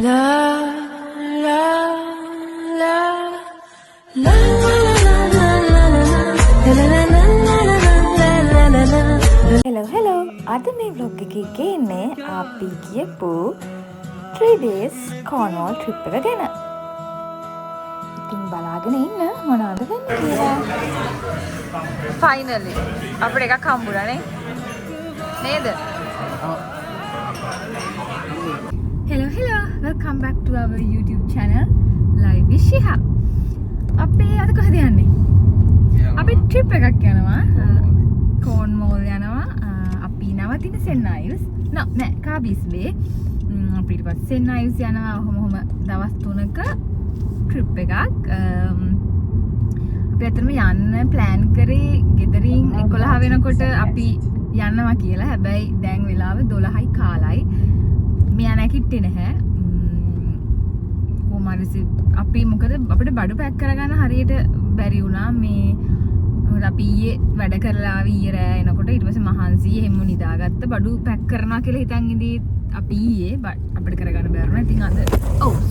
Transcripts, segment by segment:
La la la la la la la hello අද මේ vlog එකේ ගේන්නේ අපි ගියපු 3 days Cornwall trip එක ගැන. ඉතින් බලාගෙන ඉන්න මොනවද වෙන්නේ කියලා. Finally අපිට එකක් හම්බුණා නේ. නේද? Hello welcome back to our YouTube channel live with Shiha. අපි අද කොහෙද යන්නේ? අපි trip එකක් යනවා. Cornwall යනවා. අපි නවතින St Ives. නෑ Cardiff Bay. අපි ඊට පස්සේ St Ives යනවා. ඔහොම දවස් 3ක trip එකක්. අපි අතරම යන්න plan කරේ ගෙදරින් 11 වෙනකොට අපි යනවා කියලා. හැබැයි දැන් වෙලාව 12යි කාලයි. මෙයා නැගිටින්නේ නැහැ. කොහොමද අපි මොකද අපිට බඩු පැක් කරගන්න හරියට බැරි වුණා. මේ මොකද අපි ඊයේ වැඩ කරලා ආවි ඊයේ රෑ එනකොට ඊට පස්සේ මහන්සි එහෙම නිදාගත්ත බඩු පැක් කරනවා කියලා හිතන් ඉඳී අපි ඊයේ අපිට කරගන්න බැරි වුණා. ඉතින් අද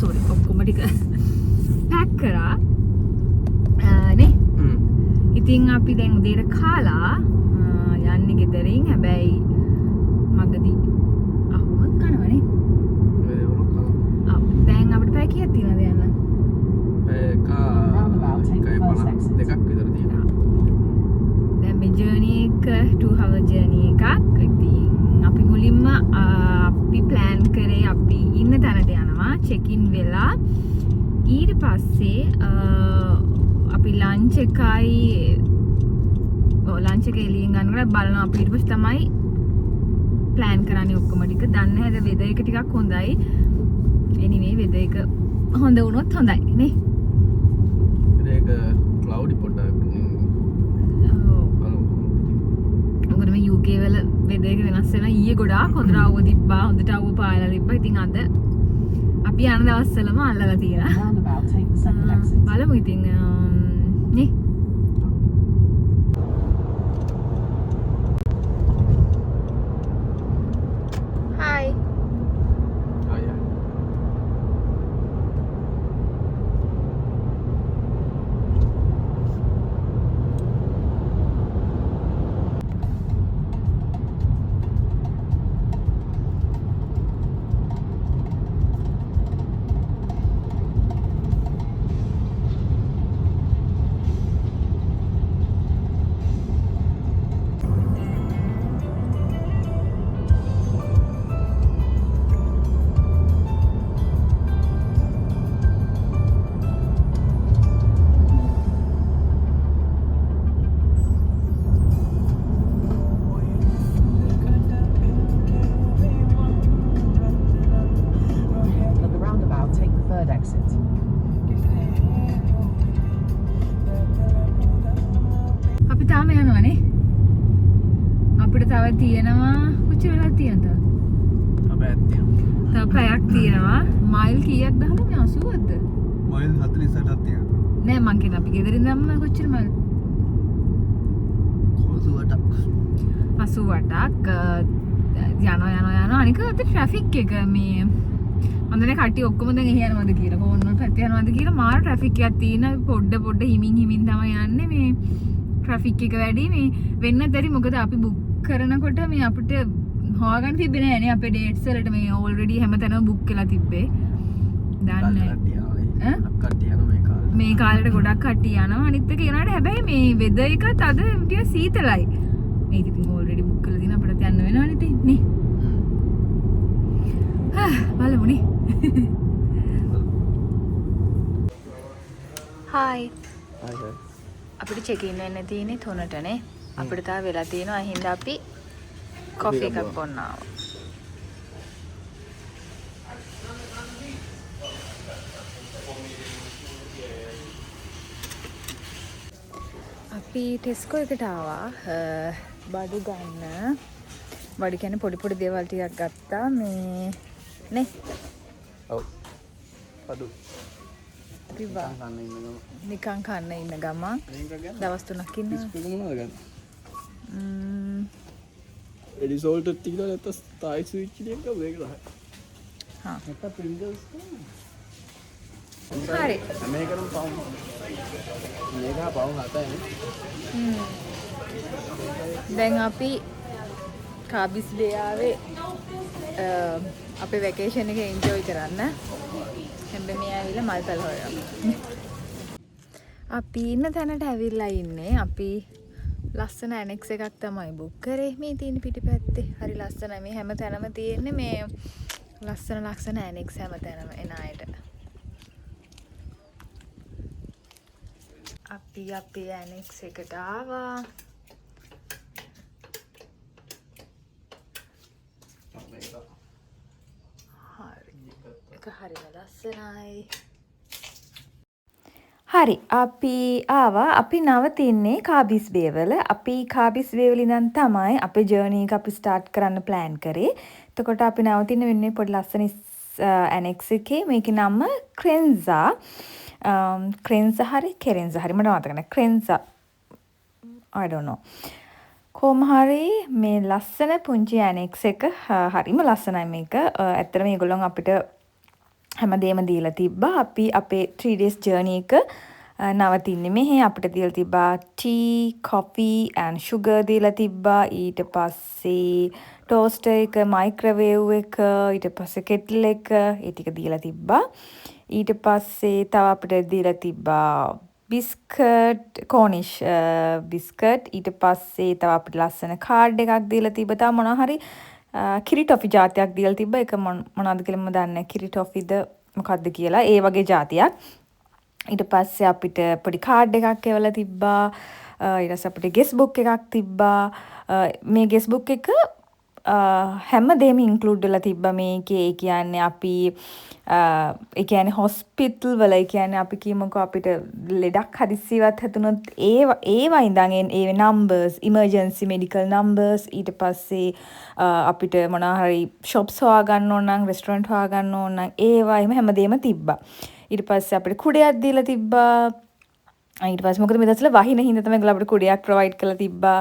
සෝරි ඔක්කොම ටික පැක් කරා නේ. ඉතින් අපි දැන් උදේට කාලා යන්නේ ගෙදරින්. හැබැයි මගදී අහුමත් කනවනේ. දැන් අපිට පැය කීයක් තියෙනවද යන්න? දෙකක් විතර තියෙනවා. දැන් මේ ජර්නි එක 2 hour ජර්නි එකක්. ඉතින් අපි මුලින්ම අපි plan කරේ අපි ඉන්න තැනට යනවා check in වෙලා ඊට පස්සේ අපි lunch එකයි lunch එක එළියෙන් ගන්නකොට බලනවා අපි ඊට පස්සේ තමයි plan කරන්නේ ඔක්කොම ටික. දන්නේ නැහැ weather එක ටිකක් හොඳයි. anyway weather එක හොඳ වුණොත් හොඳයි නේ. ඒක cloudy පොඩ්ඩක්. මොකද මේ UK වල weather එක වෙනස් වෙනවා. ඊයේ ගොඩාක් හොඳට ආව තිබ්බා. හොඳට ආව පායලා තිබ්බා. ඉතින් අද අපි යන දවස්වලම අල්ලලා තියෙනවා. බලමු ඉතින් නේ. Hi. අපි තාම යනවනේ. අපිට තව තියෙනවා කොච්චර වෙලාවක් තියෙනවද? අපේ තියෙනවා. තව පැයක් තියෙනවා. මයිල් කීයක් දාන්න මේ 80ක්ද? මයිල් 48ක් තියෙනවා. නෑ මං කියන අපි ගෙදරින් දැම්ම කොච්චර මයිල්? 88ක් යනවා. අනික අද ට්‍රැෆික් එක මේ අන්දනේ කට්ටිය ඔක්කොම දැන් එහි යනවද කියලා කොහොමද පැත්තේ යනවද කියලා මාර ට්‍රැෆික් එකක් තියෙනවා. පොඩ හිමින් තමයි යන්නේ. මේ ට්‍රැෆික් එක වැඩි මේ වෙන්න ඇති. මොකද අපි බුක් කරනකොට මේ අපිට හොයාගන්න තිබ්බේ නෑනේ අපේ ඩේට්ස් වලට. මේ ඕල්රෙඩි හැමතැනම බුක් කරලා තිබ්බේ. දන්නේ මේ කාලේට ගොඩක් කට්ටිය යනවා. අනිත් එක යනවාට හැබැයි මේ වෙදර් එකත් අද ටික සීතලයි. මේක ඉතින් ඕල්රෙඩි බුක් කරලා දින අපිට යන්න වෙනවනේ ඉතින් නේ. බලමු නේ. Hi. අපිට check in වෙන්න තියෙන්නේ 3ට නේ. අපිට තාම වෙලා තියෙනවා. හින්දා අපි coffee එකක් බොන්න ආවා. අපි Tesco එකට ආවා බඩු ගන්න. බඩු කියන්නේ පොඩි දේවල් ටිකක් ගත්තා මේ නේ. ඔව්. බඩු කිව්වා. නිකන් කන්න ඉන්න ගමන් දවස් 3ක් ඉන්නවා. එඩිසෝල්ට් ටික නැත්නම් තායි ස්විච් එකක් මේක තමයි. හා නැත්නම් Pringles හරි මේකනම් පවුම් මේක පවුම් 7යි දැන් අපි කාබිස් බේ ආවේ අපේ වැකේෂන් එක එන්ජොයි කරන්න. හැබැයි මේ ඇවිල්ලා මල්පැල් හොයන්න. අපි ඉන්න තැනට ඇවිල්ලා ඉන්නේ. අපි ලස්සන ඇනෙක්ස් එකක් තමයි බුක් කරේ. මේ තියෙන පිටිපැත්තේ. හරි ලස්සනයි. මේ හැම තැනම තියෙන්නේ මේ ලස්සන ඇනෙක්ස් හැම තැනම එන අයට. අපි අපේ ඇනෙක්ස් එකට ආවා. හරි ලස්සනයි. හරි අපි ආවා අපි නවතින්නේ කාබිස් බේ වල. අපි කාබිස් බේ වල ඉඳන් තමයි අපේ ජර්නි එක අපි ස්ටාර්ට් කරන්න ප්ලෑන් කරේ. එතකොට අපි නවතින්න වෙන්නේ පොඩි ලස්සන ඇනෙක්ස් එකේ. මේකේ නම ක්‍රෙන්සා. ක්‍රෙන්සා හරි කෙරෙන්සා හරි මට මතක නැහැ. ක්‍රෙන්සා I don't know. කොහොම හරි මේ ලස්සන පුංචි ඇනෙක්ස් එක හරිම ලස්සනයි මේක. ඇත්තටම මේගොල්ලෝ අපිට හැමදේම දීලා තිබ්බා. අපි අපේ 3 days journey එක නවතින්නේ මෙහෙ. අපිට දීලා තිබ්බා tea, coffee and sugar දීලා තිබ්බා. ඊට පස්සේ toaster එක, microwave එක, ඊට පස්සේ kettle එක, ඒ ටික දීලා තිබ්බා. ඊට පස්සේ තව අපිට දීලා තිබ්බා බිස්කට්, කෝනිෂ් බිස්කට්. ඊට පස්සේ තව අපිට ලස්සන කාඩ් එකක් දීලා තිබ්බා. තව මොනවා හරි කිරි ටොෆි જાතියක් දීලා තිබ්බා. ඒක මොනවද කියලා මම දන්නේ නැහැ. කිරි ටොෆිද මොකක්ද කියලා. ඒ වගේ જાතියක්. ඊට පස්සේ අපිට පොඩි කාඩ් එකක් එවලා තිබ්බා. ඊට පස්සේ අපිට ගෙස් බුක් එකක් තිබ්බා. මේ ගෙස් බුක් එක හැමදේම ඉන්ක්ලූඩ් වෙලා තිබ්බා මේකේ. ඒ කියන්නේ අපි ඒ කියන්නේ හොස්පිටල් වල ඒ කියන්නේ අපි කියමුකෝ අපිට ලෙඩක් හදිස්සියවත් හැදුනොත් ඒවා ඉඳන් ඒ නම්බර්ස්, ඉමර්ජන්සි මෙඩිකල් නම්බර්ස්. ඊට පස්සේ අපිට මොනවා හරි shops හොයාගන්න ඕන නම්, රෙස්ටොරන්ට් හොයාගන්න ඕන නම් ඒවා එහෙම හැමදේම තිබ්බා. ඊට පස්සේ අපිට කුඩයක් දීලා තිබ්බා. ඊට පස්සේ මොකද මේ දවස්වල වහින හින්දා තමයි ඒගොල්ලෝ අපිට කුඩයක් ප්‍රොවයිඩ් කරලා තිබ්බා.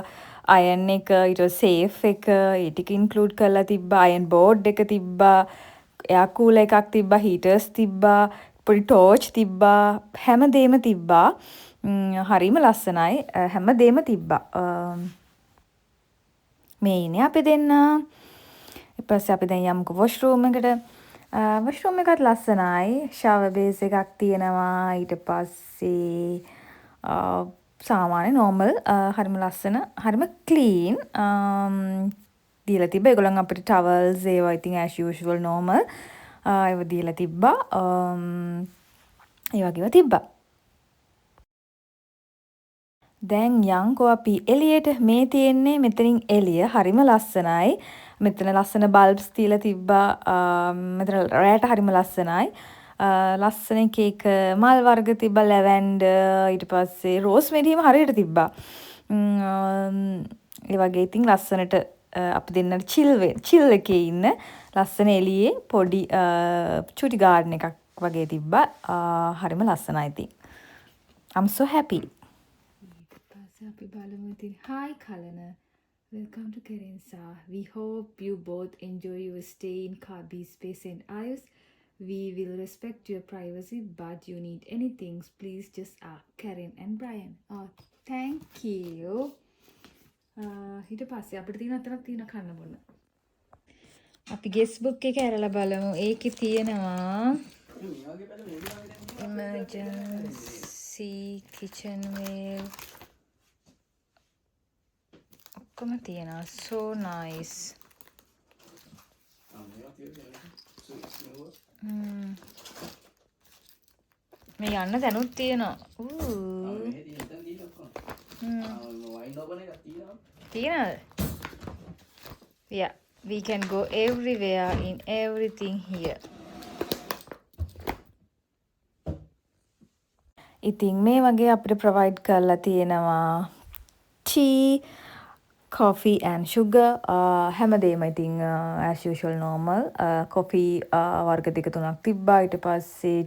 අයන් එක, ඊට සේෆ් එක, ඒ ටික ඉන්ක්ලූඩ් කරලා තිබ්බා. අයන් බෝඩ් එක තිබ්බා. එයා කූලර් එකක් තිබ්බා. හීටර්ස් තිබ්බා. පොඩි ටෝච් තිබ්බා. හැමදේම තිබ්බා. හරිම ලස්සනයි. හැමදේම තිබ්බා. මේ ඉන්නේ අපි දෙන්න. ඊට පස්සේ අපි දැන් යමුකෝ වොෂ්රූම් එකට. වොෂ්රූම් එකත් ලස්සනයි. ෂවර් බේස් එකක් තියෙනවා. ඊට පස්සේ සාමාන්‍ය නෝමල් හරිම ලස්සන හරිම ක්ලීන් දීලා තිබ්බා. ඒගොල්ලන් අපිට ටවල්ස් ඒවා ඉතින් as usual normal ඒව දීලා තිබ්බා. ඒ වගේම තිබ්බා. දැන් යන්කෝ අපි එළියට. මේ තියෙන්නේ මෙතනින් එළිය හරිම ලස්සනයි. මෙතන ලස්සන බල්බ්ස් තියලා තිබ්බා. මෙතන රෑට හරිම ලස්සනයි. ලස්සන කේක් මල් වර්ග තිබ්බා. ලැවෙන්ඩර්, ඊට පස්සේ රෝස්මෙරිම හරියට තිබ්බා. ඒ වගේ ඉතින් ලස්සනට අපි දෙන්නට චිල් එකේ ඉන්න ලස්සන එළියේ පොඩි චුටි ගාඩන් එකක් වගේ තිබ්බා. හරිම ලස්සනයි ඉතින්. I'm so happy. අපි බලමු ඉතින්. Hi Kalana. Welcome to Kerensa. We hope you both enjoy your stay in Kabi's Space and Isles. We will respect your privacy, but you need anything, please just ask Karen and Brian. Oh, thank you. ඊට පස්සේ අපිට තියෙන අතරක් තියෙන කන්න බොන්න. අපි guess book එක ඇරලා බලමු. ඒකේ තියෙනවා emergency kitchenware ඔක්කොම තියෙනවා. So nice. මේ යන්න දැනුත් තියෙනවා. තියෙනවද? Yeah, we can go everywhere in everything here. ඉතින් මේ වගේ අපිට ප්‍රොවයිඩ් කරලා තියෙනවා tea, coffee and sugar. හැමදේම ඉතින් as usual normal. coffee වර්ග දෙක තුනක් තිබ්බා. ඊට පස්සේ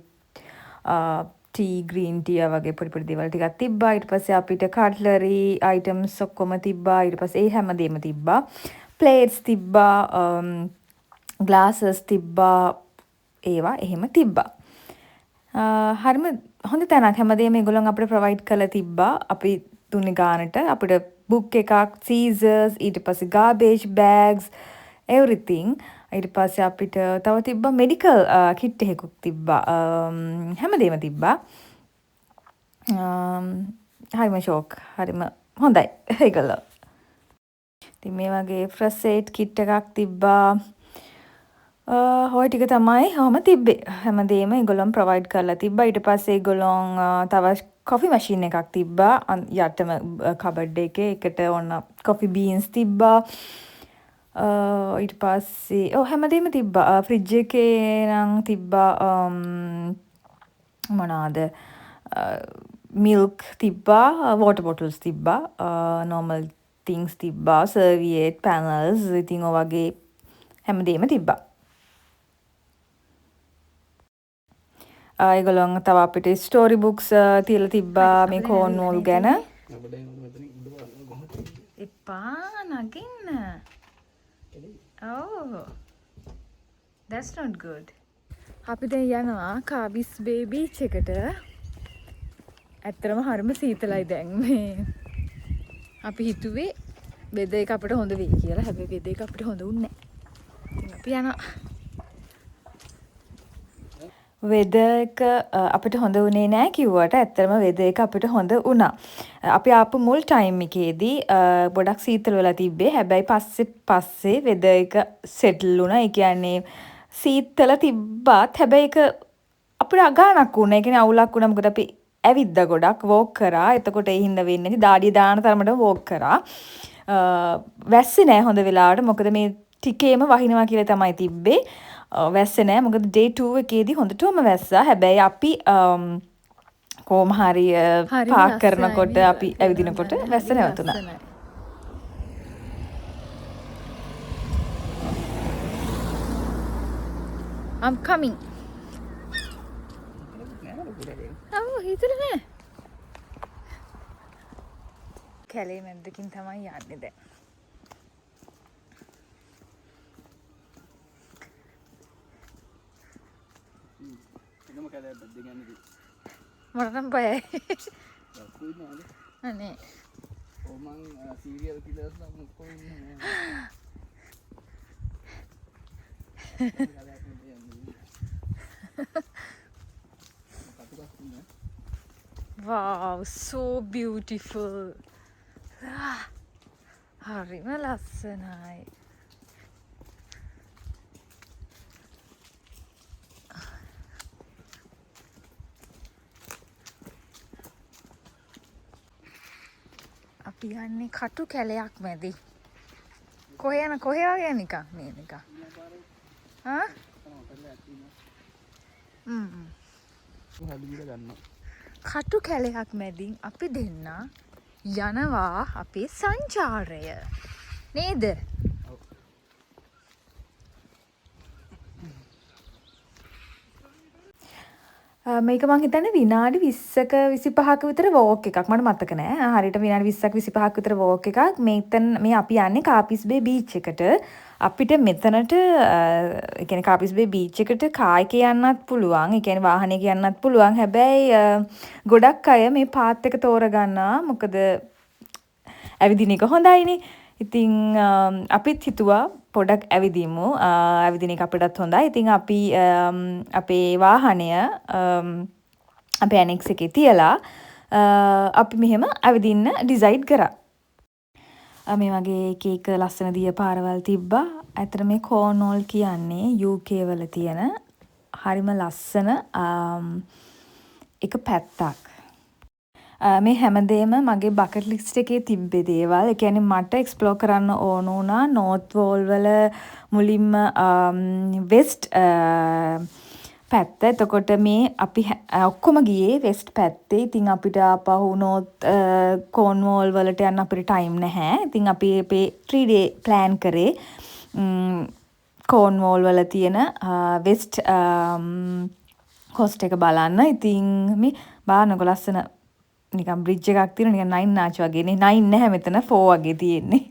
tea, green tea වගේ පොඩි පොඩි දේවල් ටිකක් තිබ්බා. ඊට පස්සේ අපිට cutlery items ඔක්කොම තිබ්බා. ඊට පස්සේ ඒ හැමදේම තිබ්බා. plates තිබ්බා. glasses තිබ්බා. ඒවා එහෙම තිබ්බා. හරිම හොඳ තැනක්. හැමදේම ඒගොල්ලන් අපිට ප්‍රොවයිඩ් කරලා තිබ්බා. අපි දුන්නේ ගානට. අපිට බුක් එකක්, සීසර්ස්, ඊට පස්සේ ගාබේජ් බෑග්ස්, everything. ඊට පස්සේ අපිට තව තිබ්බා මෙඩිකල් කිට් එකකුත් තිබ්බා. හැමදේම තිබ්බා. හරිම ෂෝක්. හරිම හොඳයි ඒගොල්ලෝ. ඉතින් මේ වගේ ෆ්‍රස් ඒඩ් කිට් එකක් තිබ්බා. ඔය ටික තමයි ඔහම තිබ්බේ. හැමදේම ඒගොල්ලන් ප්‍රොවයිඩ් කරලා තිබ්බා. ඊට පස්සේ ඒගොල්ලන් තව කොෆි මැෂින් එකක් තිබ්බා. යටම කබඩ් එකේ එකට ඔන්න කොෆි බීන්ස් තිබ්බා. ඊට පස්සේ හැමදේම තිබ්බා. ෆ්‍රිජ් එකේ නම් තිබ්බා මොනවාද? මිල්ක් තිබ්බා, වෝටර් බොටල්ස් තිබ්බා, normal things තිබ්බා, සර්වියට්, පැනල්ස්, ඉතින් ඔය වගේ හැමදේම තිබ්බා. ඒගොල්ලන් තව අපිට ස්ටෝරි බුක්ස් තියලා තිබ්බා මේ කෝන්වෝල් ගැන. එපා නගින්න. Oh. That's not good. අපි දැන් යනවා කාබිස් බේ බීච් එකට. ඇත්තටම හරිම සීතලයි දැන් මේ. අපි හිතුවේ වෙදර් එක අපිට හොඳ වෙයි කියලා. හැබැයි වෙදර් එක අපිට හොඳ වුණේ නැහැ. ඉතින් අපි යනවා. වෙදර් එක අපිට හොඳ වුණේ නැහැ කිව්වට ඇත්තටම වෙදර් එක අපිට හොඳ වුණා. අපි ආපු මුල් ටයිම් එකේදී ගොඩක් සීතල වෙලා තිබ්බේ. හැබැයි පස්සේ වෙදර් එක සෙටල් වුණා. ඒ කියන්නේ සීතල තිබ්බත් හැබැයි ඒක අපිට අගානක් වුණා. ඒ කියන්නේ අවුලක් වුණා. මොකද අපි ඇවිද්දා ගොඩක් වෝක් කරා. එතකොට ඒ හින්දා වෙන්නේ නැති දාඩිය දාන තරමට වෝක් කරා. වැස්සේ නැහැ හොඳ වෙලාවට. මොකද මේ ටිකේම වහිනවා කියලා තමයි තිබ්බේ. වැස්සේ නැහැ. මොකද day 2 එකේදී හොඳටම වැස්සා. හැබැයි අපි කොහොම හරි පාක් කරනකොට අපි ඇවිදිනකොට වැස්ස නැවතුණා. I'm coming. හිතල නෑ. කැලේ මැද්දකින් තමයි යන්නේ දැන්. එනම කැලේ බද්ද ගන්නේ. මට නම් බයයි. ලස්සුයි නේද? අනේ. මං සීරියල් කිලර්ස් නම් මොකෝ ඉන්නේ නෑ. Wow, so beautiful. හරිම ලස්සනයි. අපි යන්නේ කටු කැලයක් මැදි. කොහේ වගේ නිකන් මේ නිකන්. හා? කටු කැලයක් මැදින් අපි දෙන්න යනවා අපේ සංචාරය. නේද? මේක මං හිතන්නේ විනාඩි 20ක 25ක විතර වෝක් එකක්. මට මතක නෑ. හරියට විනාඩි 20ක 25ක විතර වෝක් එකක්. මේ අපි යන්නේ කාපිස් බේ බීච් එකට. අපිට මෙතනට ඒ කියන්නේ කාපිස් බේ බීච් එකට කායික යන්නත් පුළුවන්. ඒ කියන්නේ වාහනයක යන්නත් පුළුවන්. හැබැයි ගොඩක් අය මේ පාත් එක තෝරගන්නවා. මොකද ඇවිදින එක හොඳයිනේ. ඉතින් අපිත් හිතුවා පොඩක් ඇවිදිමු. ඇවිදින එක අපිටත් හොඳයි. ඉතින් අපි අපේ වාහනය අපේ ඇනෙක්ස් එකේ තියලා අපි මෙහෙම ඇවිදින්න ඩිසයිඩ් කරා. මේ වගේ එක ලස්සන දිය පාරවල් තිබ්බා. ඇත්තට මේ කෝනෝල් කියන්නේ UK වල තියෙන හරිම ලස්සන එක පැත්තක්. මේ හැමදේම මගේ බකට් ලිස්ට් එකේ තිබ්බේ දේවල්. ඒ කියන්නේ මට එක්ස්ප්ලෝර් කරන්න ඕන වුණා නෝර්ත් වෝල් වල මුලින්ම වෙස්ට් පැත්ත. එතකොට මේ අපි ඔක්කොම ගියේ වෙස්ට් පැත්තේ. ඉතින් අපිට ආපහු නෝර්ත් කෝන්වෝල් වලට යන්න අපිට ටයිම් නැහැ. ඉතින් අපි අපේ 3 day ප්ලෑන් කරේ කෝන්වෝල් වල තියෙන වෙස්ට් කොස්ට් එක බලන්න. ඉතින් මේ බලන්නකො ලස්සන නිකන් බ්‍රිජ් එකක් තියෙන නිකන් 9 ආච් වගේ නේ. 9 නැහැ මෙතන 4 වගේ තියෙන්නේ.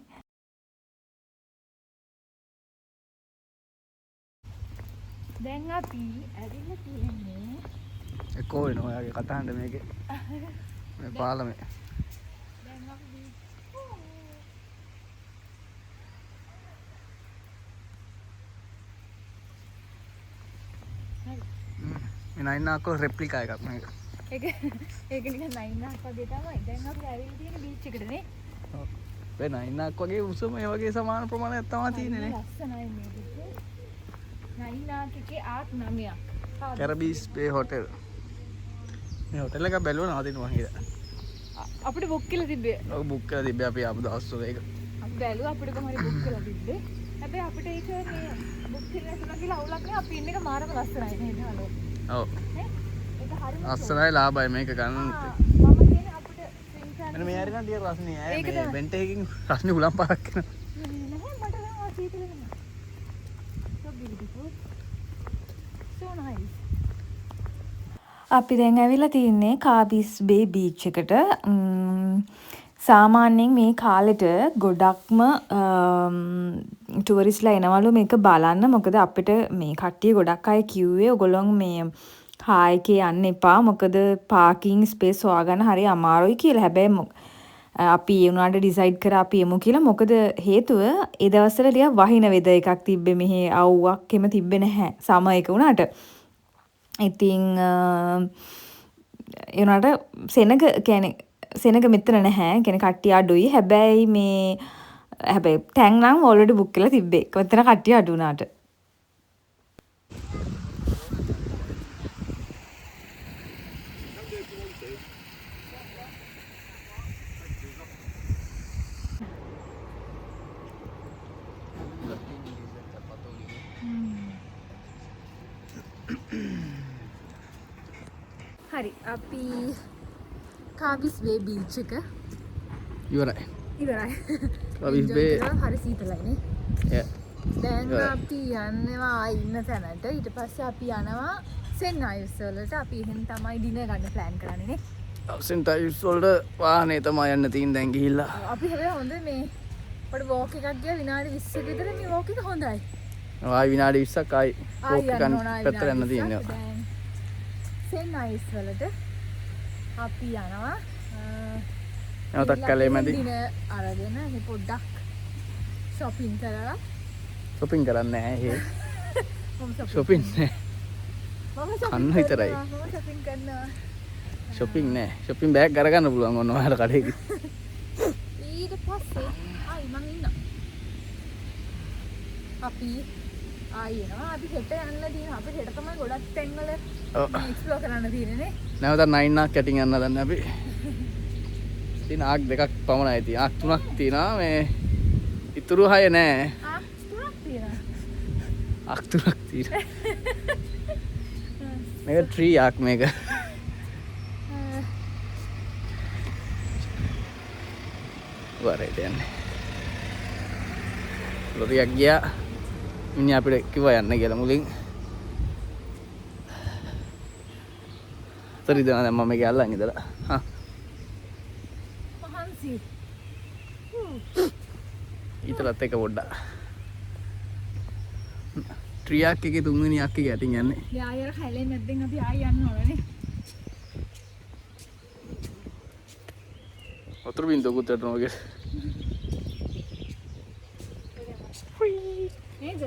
දැන් අපි එකෝ වෙනවා ඔයාගේ කතාහඬ මේකේ. මේ පාලමේ. මේ නයිනාකෝ රෙප්ලිකා එකක් මේක. ඒක නිකන් නයින්නාක් වගේ තමයි. දැන් අපි ඇවිල්ලා තියෙන බීච් එකටනේ. ඔව්. මේ නයිනාක් වගේ උස මේ වගේ සමාන ප්‍රමාණයක් තමයි තියෙන්නේ නේ. ලස්සනයි මේක. නයින්නාක් එකේ ආත් 9ක්. කැරබීස් බේ හොටෙල්. මේ හොටෙල් එක බැලුවා නවතින මං හිතා. අපිට බුක් කියලා තිබ්බේ. ඔව් බුක් කරලා තිබ්බේ අපි ආපු දවස්වල ඒක. අපි බැලුවා අපිට කොහොමද බුක් කරලා තිබ්බේ. හැබැයි අපිට ඒක මේ බුක් කරලා නැතුණා කියලා අවුලක් නෑ. අපි ඉන්න එක මාරම ලස්සනයි නේද හලෝ. ඔව්. නේ? ඒක හරිම ලස්සනයි ලාභයි මේක ගන්න. මම කියන්නේ අපිට ස්විම් මෙන්න මේ හරි නම් ටික රස්නේ ඈ ඒක මේ තමයි. වෙන්ට් එකකින් රස්නේ උලම් පාරක් කරනවා. නැහැ මට නම් ආසීතල වෙනවා. So beautiful. So nice. අපි දැන් ඇවිල්ලා තින්නේ කාබිස් බේ බීච් එකට. සාමාන්‍යයෙන් මේ කාලෙට ගොඩක්ම ටුවරිස්ලා එනවලු මේක බලන්න. මොකද අපිට මේ කට්ටිය ගොඩක් අය කිව්වේ ඔයගොල්ලෝ මේ හායකේ යන්න එපා. මොකද පාකින් ස්පේස් හොයාගන්න හරි අමාරුයි කියලා. හැබැයි අපි ඒ උනාට ඩිසයිඩ් කරා අපි යමු කියලා. මොකද හේතුව ඒ දවස්වල ටිකක් වහින වෙද එකක් තිබ්බේ. මෙහි අවුවක් එම තිබ්බේ නැහැ. සම එක උනාට. ඉතින් ඒ උනාට සෙනග කියන්නේ සෙනග මෙතන නැහැ. කියන්නේ කට්ටිය අඩුයි. හැබැයි ටැන් නම් ඔල්රෙඩි බුක් කරලා තිබ්බේ. මෙතන කට්ටිය අඩු උනාට. හරි අපි කාබිස් බේ බීච් එක ඉවරයි. ඉවරයි. කාබිස් බේ හරි සීතලයි නේ. yeah. දැන් අපි යනවා ඉන්න තැනට. ඊට පස්සේ අපි යනවා සෙන් අයිස් වලට. අපි එහෙන් තමයි ඩිනර් ගන්න ප්ලෑන් කරන්නේ නේ. සෙන්ටයිස් වලට වාහනේ තමයි යන්න තියෙන දැන් ගිහිල්ලා. අපි හැබැයි හොඳ මේ පොඩි වෝක් එකක් ගියා විනාඩි 20ක විතර. මේ වෝක් එක හොඳයි. ආයි විනාඩි 20ක් ආයි වෝක් එකක් පැත්තට යන්න තියෙනවා. දැන් සෙන් අයිස් වලට අපි යනවා. නැවතත් කැලේ මැදි ඩිනර් අරගෙන මේ පොඩ්ඩක් shopping කරලා shopping කරන්නේ නැහැ මම shopping නෑ කන්න විතරයි මම shopping කරනවා. shopping නෑ shopping bag අරගන්න පුළුවන් ඔන්න ඔයාලා කඩේක ඊට පස්සේ ආයි මම ඉන්නවා. අපි ආයි එනවා. අපි හෙට යන්න තියෙනවා. අපි හෙට තමයි ගොඩක් තැන්වල එක්ස්ප්ලෝර් කරන්න තියෙන්නේ නේ. නැවතත් 9 ක් කැටින් යන්න දන්නේ අපි ඉතින් ආක් දෙකක් පමණයි තියෙන්නේ ආක් 3ක් තියෙනවා මේ ඉතුරු 6 නෑ තුනක් තියෙනවා. ආක් 3ක් තියෙනවා මේක ට්‍රී ආක් මේක වරේට යන්නේ ලොරියක් ගියා මිනිහා අපිට කිව්වා යන්න කියලා මුලින් තරි දෙනා දැන් මම මේක අල්ලන් ඉඳලා හා මහන්සි. ඊතරත් එක පොඩ්ඩක් ට්‍රියක් එකේ තුන්වෙනි අක්කේ යටින් යන්නේ යායර හැලෙන්නේ නැත්නම් අපි ආයි යන්න ඕනේ. වතුර බින්දුවකුත් වැටෙනවා වගේ නේද?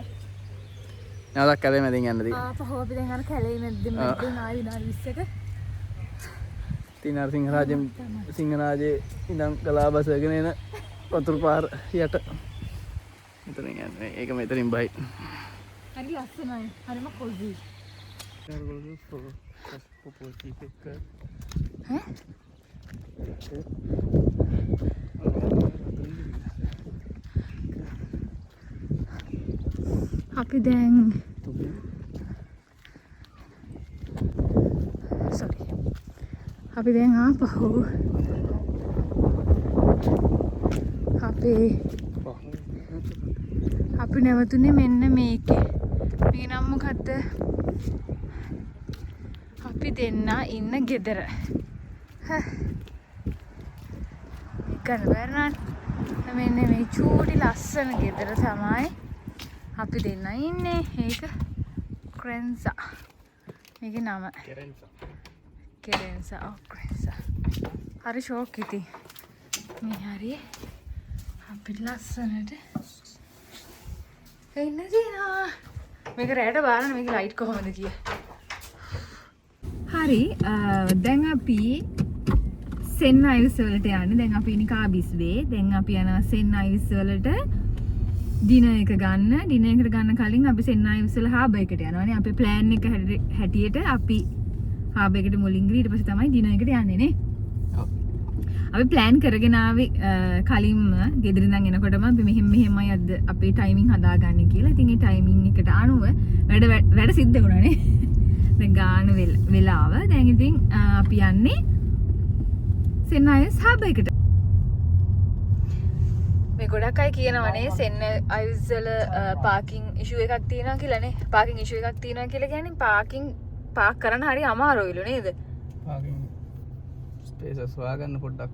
නැවතත් කැලේ මැදින් යන්න තියෙනවා ආපහු අපි දැන් අර කැලේ මැද්දෙන් ආයි විනාඩි 20ක තින් අර සිංහරාජේ ඉඳන් ගලා බසගෙන එන වතුර පාර යට මෙතනින් යන්නේ ඒක මෙතනින් බයි හරි ලස්සනයි. හරිම කොසි. ඈ? අපි දැන් අපි දැන් ආපහු අපි නැවතුනේ මෙන්න මේකේ. මේ නම් මොකද්ද? අපි දෙන්න ඉන්න ගෙදර. කනවරන මෙන්න මේ චූටි ලස්සන ගෙදර තමයි අපි දෙන්න ඉන්නේ. ඒක ක්‍රෙන්සා. මේකේ නම කෙරෙන්සා ඔක්කොසා හරි ෂෝක් ඉතින් මේ හරි අපිට ලස්සනට එන්න තියෙනවා මේක රැට බලන්න මේක ලයිට් කොහොමද කිය හරි දැන් අපි සෙන් අයිස් වලට යන්නේ දැන් අපි ඉන්නේ කාබිස්වේ දැන් අපි යනවා සෙන් අයිස් වලට ඩිනර් එක ගන්න ඩිනර් එකට ගන්න කලින් අපි සෙන් අයිස් වල හාබර් එකට යනවානේ අපේ ප්ලෑන් එක හැටියට අපි හාබර් එකට මුලින් ගිහින් ඊට පස්සේ තමයි ඩිනර් එකට යන්නේ නේ අපි ප්ලෑන් කරගෙන ආවේ කලින්ම ගෙදර ඉඳන් එනකොටම අපි මෙහෙමයි අද අපේ ටයිමින් හදාගන්නේ කියලා. ඉතින් ඒ ටයිමින් එකට අනුව වැඩ සිද්ධ වුණානේ. දැන් ගාන වෙලාව. දැන් ඉතින් අපි යන්නේ සෙන් අයිස් හාබර් එකට. මේ ගොඩක් අය කියනවනේ සෙන් අයිස් වල පාකින් ඉෂුව එකක් තියෙනවා කියලානේ. පාකින් ඉෂුව එකක් තියෙනවා කියලා කියන්නේ පාක් කරන්න හරි අමාරුයිලු නේද? පාකින් ස්පේසස් හොයාගන්න පොඩ්ඩක්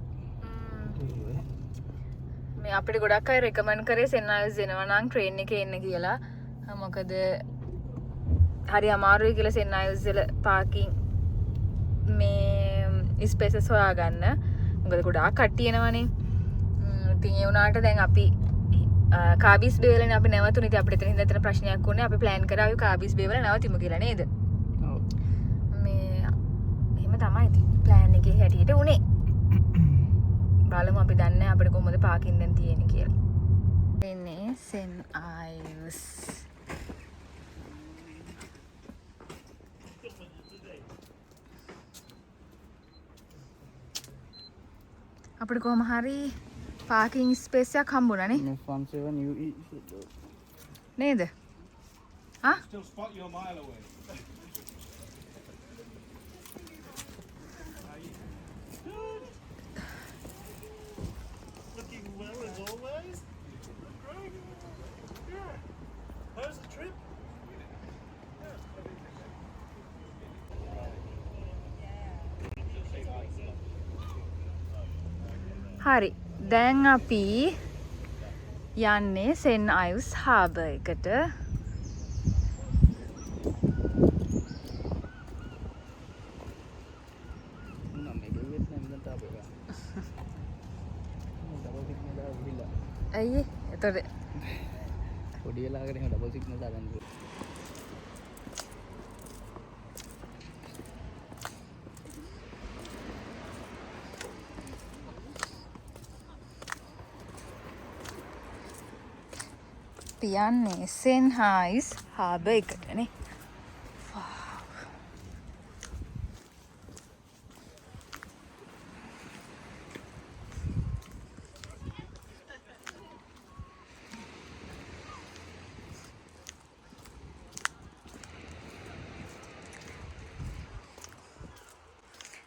මේ අපිට ගොඩක් අය රෙකමන්ඩ් කරේ සෙන් අයිස් දෙනවා නම් ට්‍රේන් එකේ එන්න කියලා. මොකද හරි අමාරුයි කියලා සෙන් අයිස් වල පාකින් මේ ස්පේසස් හොයාගන්න. මොකද ගොඩාක් කට්ටිය එනවනේ. ඉතින් ඒ වුණාට දැන් අපි කාබිස් බේ වලනේ අපි නැවතුනේ. ඉතින් අපිට එතන ඉඳන් ප්‍රශ්නයක් වුණේ අපි ප්ලෑන් කරා අපි කාබිස් බේ වල නැවතිමු කියලා නේද? ඔව්. මේ එහෙම තමයි ඉතින් ප්ලෑන් එකේ හැටියට උනේ. බලමු අපි දන්නේ අපිට කොහොමද පාකින් දැන් තියෙන්නේ කියලා. එන්නේ සෙන් අයිස්. අපිට කොහොම හරි පාකින් ස්පේස් එකක් හම්බුණානේ. F17 UE නේද? ආ? Still spot you a mile away. Looking well as always. Great. Yeah. How's the trip? හරි. දැන් අපි යන්නේ සෙන් අයිස් හාබර් එකට. ඇයි එතකොට පොඩි වෙලාවකට එහෙම ඩබල් සිග්නල් දාගන්න පුළුවන්. යන්නේ සෙන් අයිස් හාබර් එකටනේ.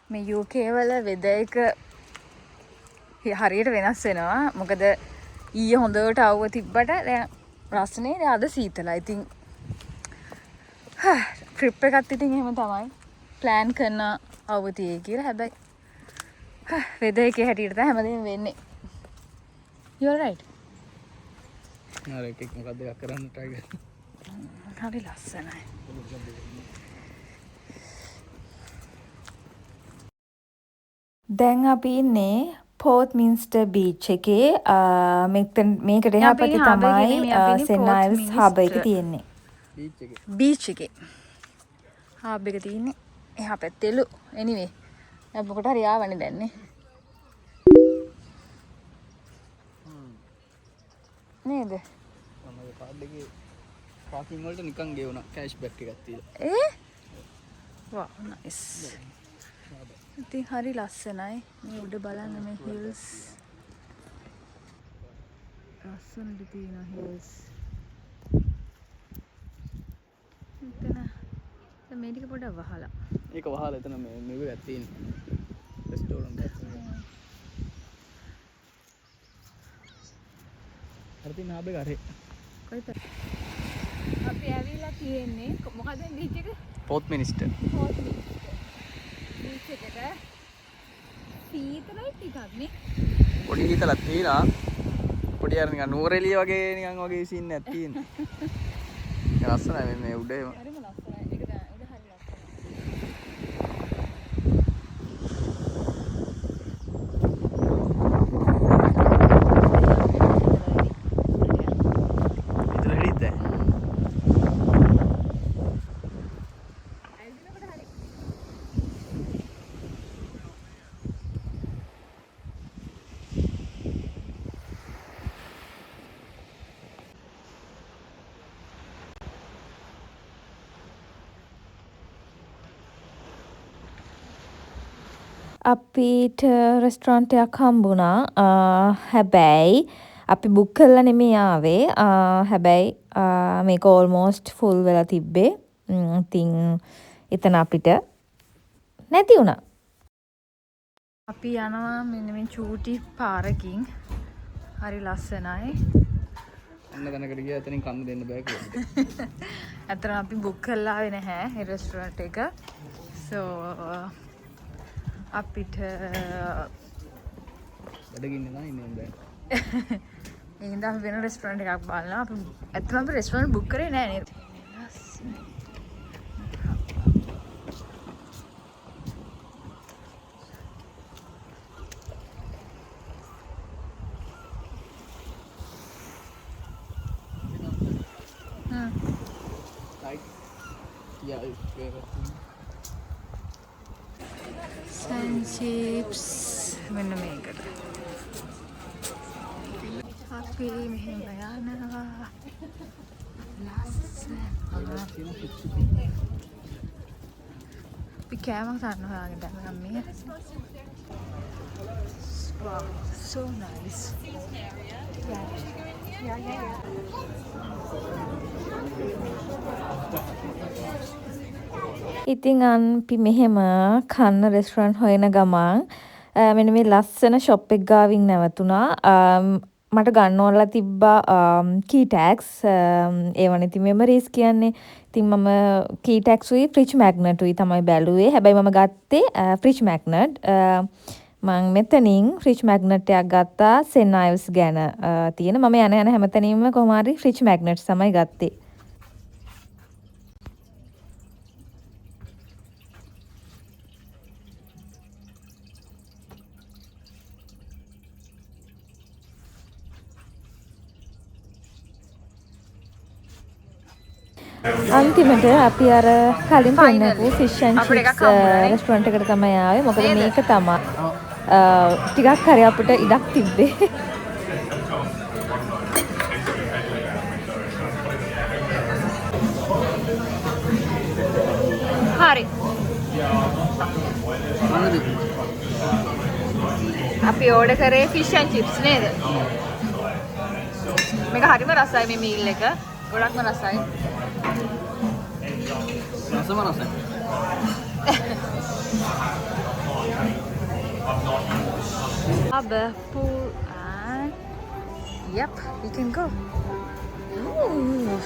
මේ UK වල වෙදර් එක හරියට වෙනස් වෙනවා. මොකද ඊයේ හොඳට අවුව තිබ්බට දැන් රස්නේ දැන් අද සීතලයි. ඉතින් ට්‍රිප් එකත් ඉතින් එහෙම තමයි. ප්ලෑන් කරන අවුව තියේ කියලා. හැබැයි වෙදර් එකේ හැටියට තමයි හැමදේම වෙන්නේ. You are right. නෑ එකක් මොකක්ද එකක් කරන්න try කරන්න. හරි ලස්සනයි. දැන් අපි ඉන්නේ පෝත් මින්ස්ටර් බීච් එකේ මේකට එහා පැත්තේ තමයි සෙන් අයිස් හාබර් එක තියෙන්නේ. බීච් එකේ. බීච් එකේ. හාබ් එක තියෙන්නේ එහා පැත්තේලු. anyway අපි මොකට හරි ආවනේ දැන් නේ. නේද? තමයි කාඩ් එකේ පාකින් වලට නිකන් ගෙවුණා කෑෂ් බෑක් එකක් තියලා. wow nice. ඉතින් හරි ලස්සනයි. මේ උඩ බලන්න මේ හිල්ස්. ලස්සනට තියෙන හිල්ස්. එතන මේ ටික පොඩ්ඩක් වහලා. ඒක වහලා එතන මේ මෙව්වක් තියෙනවා. රෙස්ටෝරන්ට් එකක්. හරි තියෙන ආබේ කරේ. කොයිද? අපි ඇවිල්ලා තියෙන්නේ මොකද බීච් එක? පෝත් මිනිස්ටර්. පෝත් බීච් එකට සීතලයි ටිකක් නේ. පොඩි හිතලක් තියෙනවා. පොඩි අර නිකන් නූරෙලිය වගේ නිකන් වගේ සීන් එකක් තියෙනවා. ඒක ලස්සනයි මේ උඩේ. හරිම ලස්සනයි. ඒක දැන් උඩ හරි ලස්සනයි. අපිට රෙස්ටරන්ට් එකක් හම්බුණා. හැබැයි අපි බුක් කරලා නෙමෙයි ආවේ. හැබැයි මේක ඕල්මෝස්ට් ෆුල් වෙලා තිබ්බේ. ඉතින් එතන අපිට නැති වුණා. අපි යනවා මෙන්න මේ චූටි පාරකින්. හරි ලස්සනයි. අන්න තැනකට ගියා එතනින් කන්න දෙන්න බෑ කියලා. අතන අපි බුක් කරලා ආවේ නැහැ මේ රෙස්ටරන්ට් එක. අපිට බඩගින්න නම් ඉන්නේ බෑ. එහෙනම් අපි වෙන රෙස්ටරන්ට් එකක් බලනවා. අපි ඇත්තටම අපි රෙස්ටරන්ට් බුක් කරේ නෑ නේද? Yeah, Chips මෙන්න මේකට. අපි මෙහෙම යනවා. අපි කෑමක් ගන්න හොයාගෙන දැන් මේ. Wow, so nice. ඉතින් අපි මෙහෙම කන්න රෙස්ටරන්ට් හොයන ගමන් මෙන්න මේ ලස්සන ෂොප් එක ගාවින් නැවතුණා. මට ගන්න ඕනලා තිබ්බා කී ටැග්ස්. ඒවනේ ඉතින් මෙමරිස් කියන්නේ. ඉතින් මම කී ටැග්ස් උයි ෆ්‍රිජ් මැග්නට් උයි තමයි බැලුවේ. හැබැයි මම ගත්තේ ෆ්‍රිජ් මැග්නට්. මම මෙතනින් ෆ්‍රිජ් මැග්නට් එකක් ගත්තා සෙන් අයිල්ස් ගැන තියෙන. මම යන හැමතැනින්ම කොහොම හරි ෆ්‍රිජ් මැග්නට්ස් තමයි ගත්තේ. අන්තිමට අපි අර කලින් පෙන්නපු ෆිෂ් ඇන්ඩ් චිප්ස් රෙස්ටරන්ට් එකට තමයි ආවේ. මොකද මේක තමයි ටිකක් හරි අපිට ඉඩක් තිබ්බේ. හරි. අපි ඕඩර් කරේ ෆිෂ් ඇන්ඩ් චිප්ස් නේද? මේක හරිම රසයි මේ මීල් එක. ගොඩක්ම රසයි. රසම රසයි. Harbour pool and yep, we can go. Ooh.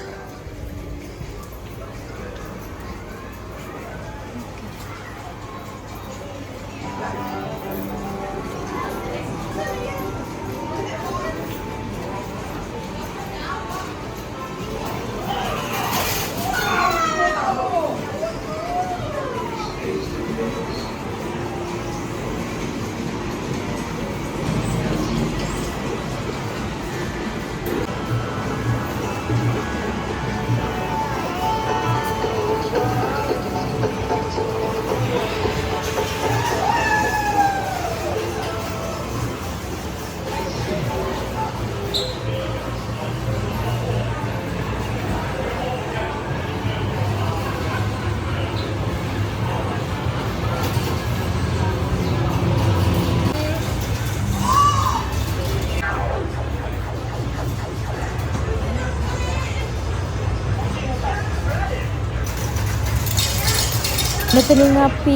මෙතනින් අපි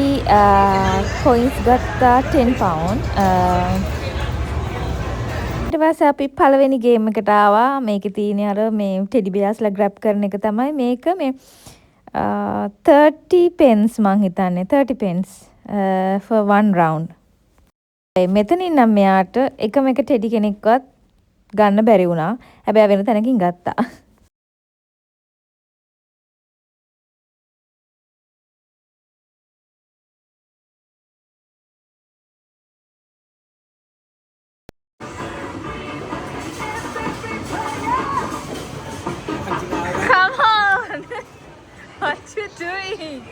කොයින්ස් ගත්තා 10 pound. ඊට පස්සේ අපි පළවෙනි ගේම් එකට ආවා. මේකේ තියෙන අර මේ ටෙඩි බියර්ස්ලා ග්‍රැබ් කරන එක තමයි මේක. මේ 30 pence මං හිතන්නේ 30 pence for one round. මෙතනින් නම් මෙයාට එකම එක ටෙඩි කෙනෙක්වත් ගන්න බැරි වුණා. හැබැයි වෙන තැනකින් ගත්තා. Come on! What you doing?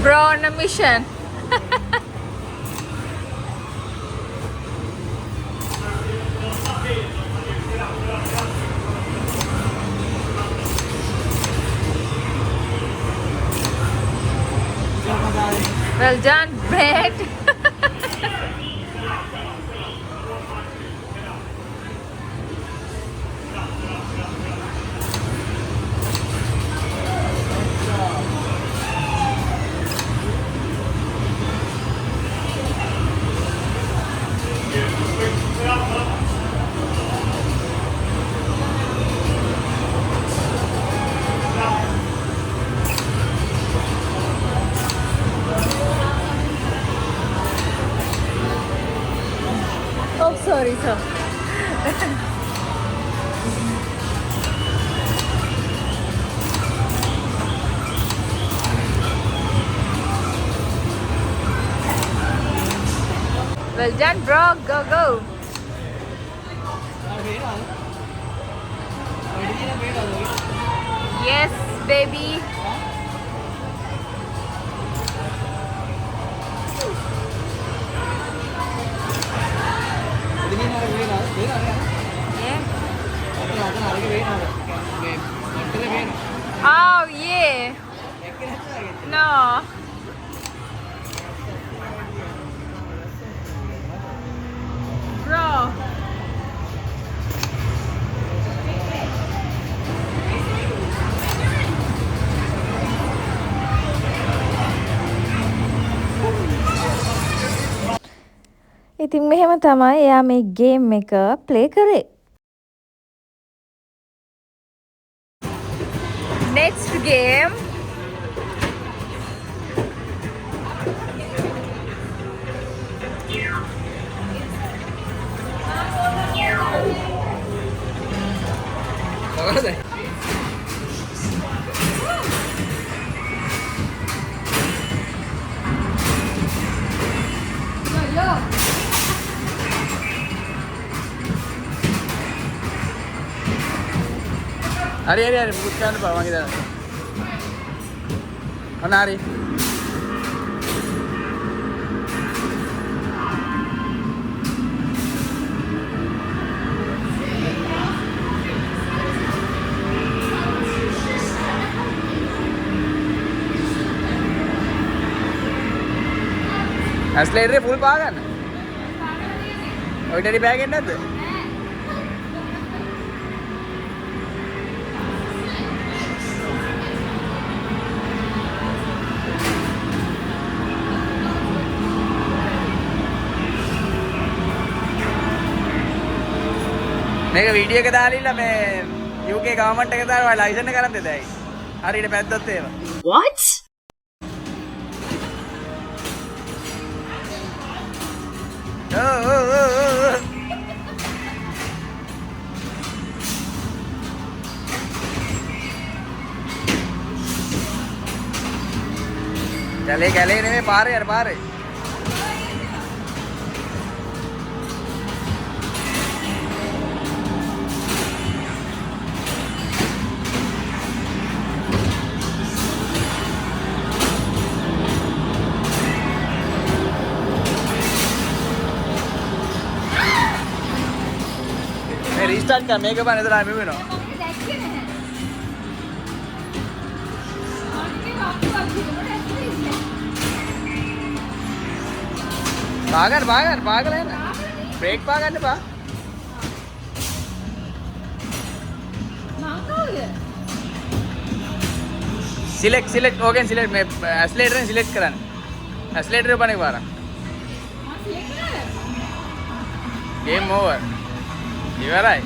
Bro on a mission. Well done, Brett. Oh, sorry, sir. Well done, bro. Go, go. Yes, baby. Yeah. Oh, yeah. No. Bro. ඉතින් මෙහෙම තමයි එයා මේ ගේම් එක ප්ලේ කරේ. Next game. හරි මුකුත් ගන්න බා මගේ දාන්න. අන්න හරි. ඇස්ලේටරේ ෆුල් පා ගන්න. ඔය ඩෙලි බෑග් එක නැද්ද? මේක වීඩියෝ එක දාලා ඉන්න මේ UK ගවර්න්මන්ට් එක දාලා ඔය ලයිසන් එක කරන් දෙතයි. හරියට පැද්දොත් එහෙම. What? කැලේ නෙමෙයි පාරේ අර පාරේ. මේ රීස්ටාර්ට් කර මේක බෑ නේද ආයෙ වෙනවා. පාගන්න එන්න. බ්‍රේක් පාගන්න එපා. සිලෙක්ට් ඕකෙන් සිලෙක්ට් මේ ඇස්ලේටරෙන් සිලෙක්ට් කරන්න. ඇස්ලේටරේ පණේ පාරක්. Game over. ඉවරයි.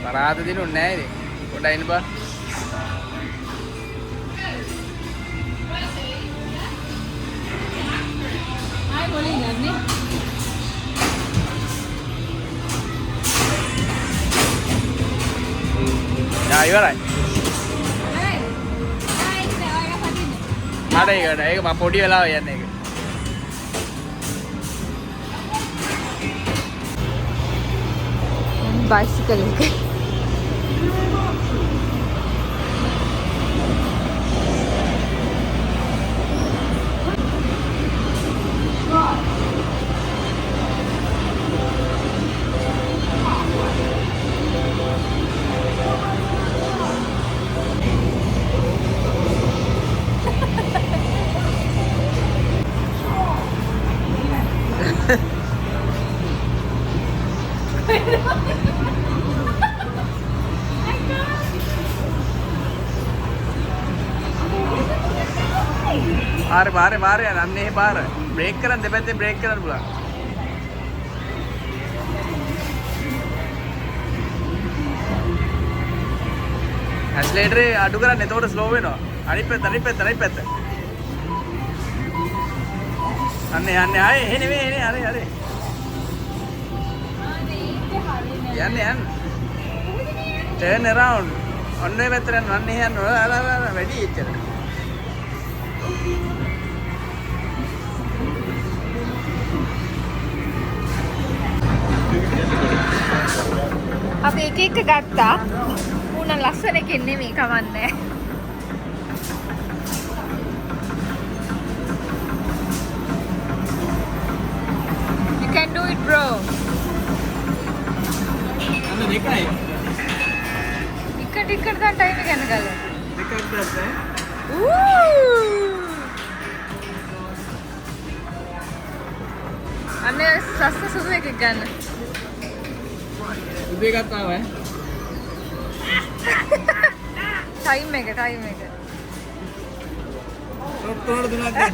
පරාද දිනුන්නේ නැහැ ඉතින්. පොඩ්ඩක් ඉන්න බා. ඉවරයි. ඒකට ඒක මම පොඩි වෙලාව යන්නේ ඒක. බයිසිකල් එක. පාරේ යන්න අන්නේ පාර. බ්‍රේක් කරන් දෙපැත්තේ බ්‍රේක් කරන්න පුළුවන්. ඇක්සලරේටරේ අඩු කරන්න එතකොට ස්ලෝ වෙනවා. අනිත් පැත්ත. අන්නේ ආයේ එහෙ නෙවෙයි හරි. යන්න. Turn around. ඔන්න ඔය පැත්තට යන්න. අන්න එහෙ යන්න. අර වැඩි එච්චර. අපි එක ගත්තා. ඌන ලස්සන එකෙන් නෙමෙයි කවන්නේ. You can do it, bro. අන්න දෙකයි. ටිකට් ගන්න ටයිම් එක යන ගල. දෙකක් දැස්සේ. අනේ සස්ත සුදු එකක් ගන්න. උදේ ගත්තාම ටයිම් එක. තොරතුරු දුන්නා.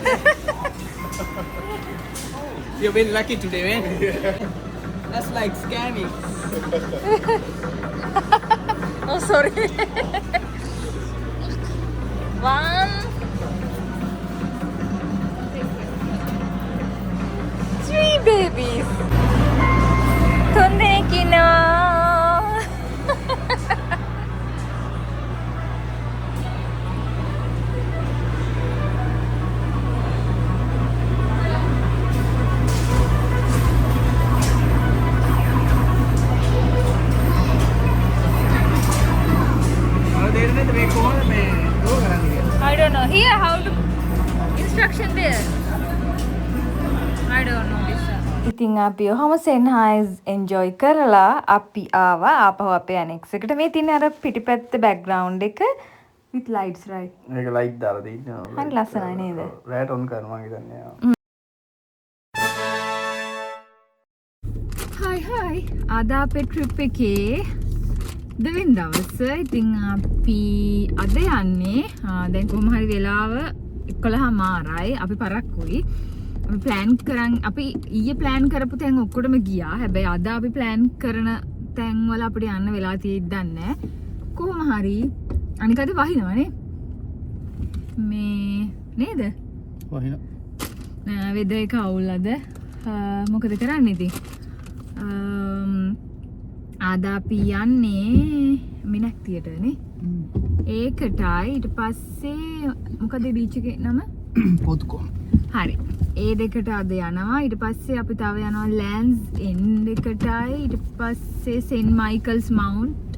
You're very lucky today, man. That's like scamming. Oh, sorry. 1, 3 babies. Tonekino. I don't know. Here, how to instruction there. I don't know this. ඉතින් අපි ඔහම සෙන්හයිස් එන්ජොයි කරලා අපි ආවා ආපහු අපේ අනෙක්ස් එකට. මේ තියෙන අර පිටිපැත්ත බෑග්ග්‍රවුන්ඩ් එක with lights right. මේක ලයිට් දාලා තියෙනවා. හරි ලස්සනයි නේද? රෑට ඔන් කරනවා මම හිතන්නේ. Hi. අද අපේ ට්‍රිප් එකේ දෙවෙනි දවස. ඉතින් අපි අද යන්නේ දැන් කොහොම හරි වෙලාව 11:00යි. අපි පරක්කුයි. අපි ප්ලෑන් කරන් අපි ඊයේ ප්ලෑන් කරපු තැන් ඔක්කොටම ගියා. හැබැයි අද අපි ප්ලෑන් කරන තැන් වල අපිට යන්න වෙලා තියෙද්දි දන්නේ නැහැ. කොහොම හරි අනික අද වහිනවනේ. මේ නේද? වහින. වෙදර් එක අවුල් අද. මොකද කරන්නේ ඉතින්? අද අපි යන්නේ මිනක් තියටර්නේ. ඒකටයි ඊට පස්සේ මොකද බීච් එකේ නම? පොත්කොම්. හරි. ඒ දෙකට අද යනවා. ඊට පස්සේ අපි තව යනවා ලෑන්ඩ්ස් එන්ඩ් එකටයි. ඊට පස්සේ සෙන්ට් මයිකල්ස් මවුන්ට්.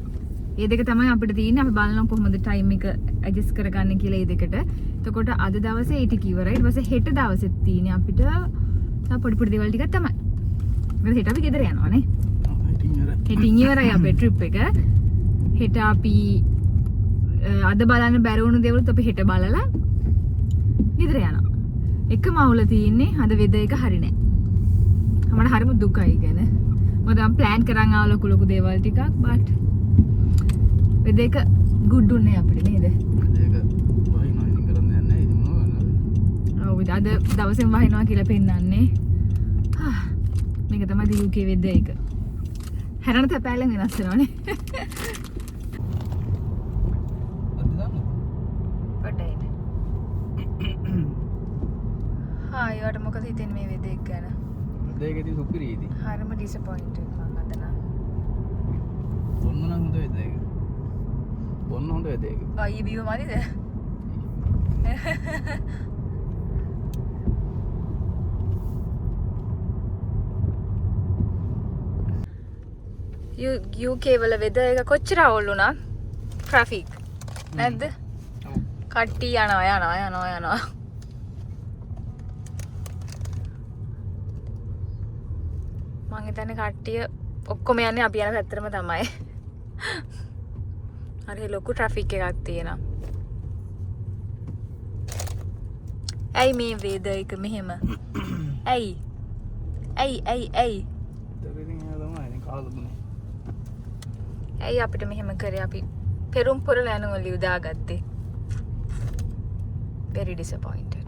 ඒ දෙක තමයි අපිට තියෙන්නේ. අපි බලනවා කොහොමද ටයිම් එක ඇඩ්ජස්ට් කරගන්න කියලා ඒ දෙකට. එතකොට අද දවසේ ඒ ටික ඉවරයි. ඊට පස්සේ හෙට දවසෙත් තියෙන්නේ අපිට තව පොඩි දේවල් ටිකක් තමයි. මොකද හෙට අපි ගෙදර යනවානේ. හෙටින් ඉවරයි අපේ ට්‍රිප් එක. හෙට අපි අද බලන්න බැරි වුණු දේවලුත් අපි හෙට බලලා ගෙදර යනවා. එකම අවුල තියෙන්නේ අද වෙදර් එක හරි නෑ. මට හරිම දුකයි ගැන. මොකද මම ප්ලෑන් කරන් ආව ලොකු දේවල් ටිකක් බට් වෙදර් එක ගුඩ් උන්නේ අපිට නේද? ඒක වහිනවා ඉතින් කරන්න දෙයක් නැහැ. ඉතින් මොනවද? ඔව් අද දවසෙන් වහිනවා කියලා පෙන්නන්නේ. මේක තමයි UK වෙදර් එක. හැරණ තැපෑලෙන් වෙනස් වෙනවනේ. පොඩ්ඩයි. ඒවට මොකද හිතෙන්නේ මේ වෙදර් එක ගැන? දෙයකදී සුපිරියදී. හරිම ඩිසපොයින්ටඩ් මම අද නම්. ඔන්න නම් හොඳ වෙද ඒක. ඔන්න හොඳ වෙද ඒක. ඊයේ බීව මදිද? UK වල වෙදර් එක කොච්චර අවුල් වුණා ට්‍රැෆික් නැද්ද? කට්ටිය යනවා. මං හිතන්නේ කට්ටිය ඔක්කොම යන්නේ අපි යන පැත්තටම තමයි. හරි ලොකු ට්‍රැෆික් එකක් තියෙනවා. ඇයි මේ වේදර් එක මෙහෙම? ඇයි? ඇයි අපිට මෙහෙම කරේ? අපි පෙරුම් පුරල යනවලු උදාගත්තේ. Very disappointed.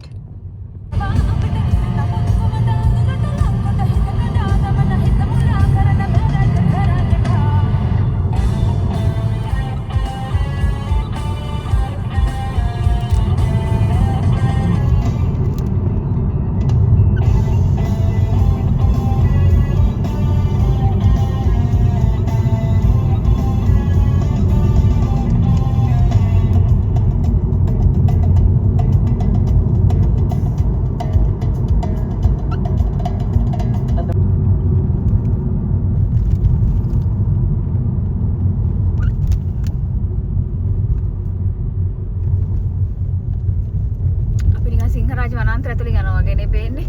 සිංහරාජ වනාන්තර ඇතුළේ යනවා වගේනේ පේන්නේ.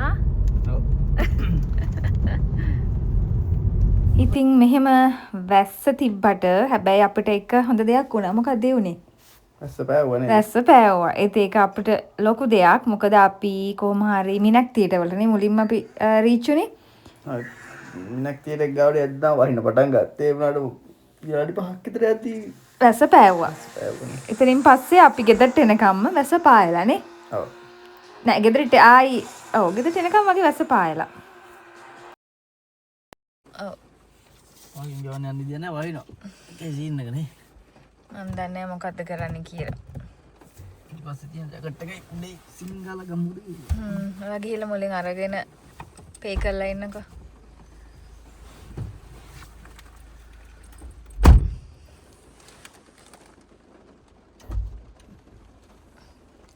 ආ? ඔව්. ඉතින් මෙහෙම වැස්ස තිබ්බට හැබැයි අපිට එක හොඳ දෙයක් වුණා. මොකක්ද ඒ උනේ? වැස්ස පෑවුවා නේද? වැස්ස පෑවුවා. ඒක අපිට ලොකු දෙයක්. මොකද අපි කොහොම හරි මිනක් තියටවලනේ මුලින්ම අපි රීච් උනේ. හරි. මිනක් තියට ගාවට යද්දා වහින්න පටන් ගත්තා. ඒ වුණාට විනාඩි 5ක් විතර යද්දී වැස්ස පෑවුවා. පෑවුවා. ඉතින් පස්සේ අපි ගෙදරට එනකම්ම වැස්ස පායලානේ. ඔව්. නෑ ගෙදරට ආයි ගෙදරට එනකම් වගේ වැස්ස පායලා. ඔව්. වහින් ගවන්න යන්න දෙයක් නෑ වහිනවා. ඒකේ සීන් එක නේ. මම දන්නේ නැහැ මොකද්ද කරන්න කියලා. ඊට පස්සේ තියෙන ජැකට් එකයි උඩේ සිංගල ගමුදේ. ඔයා ගිහලා මුලින් අරගෙන පේ කරලා ඉන්නකෝ.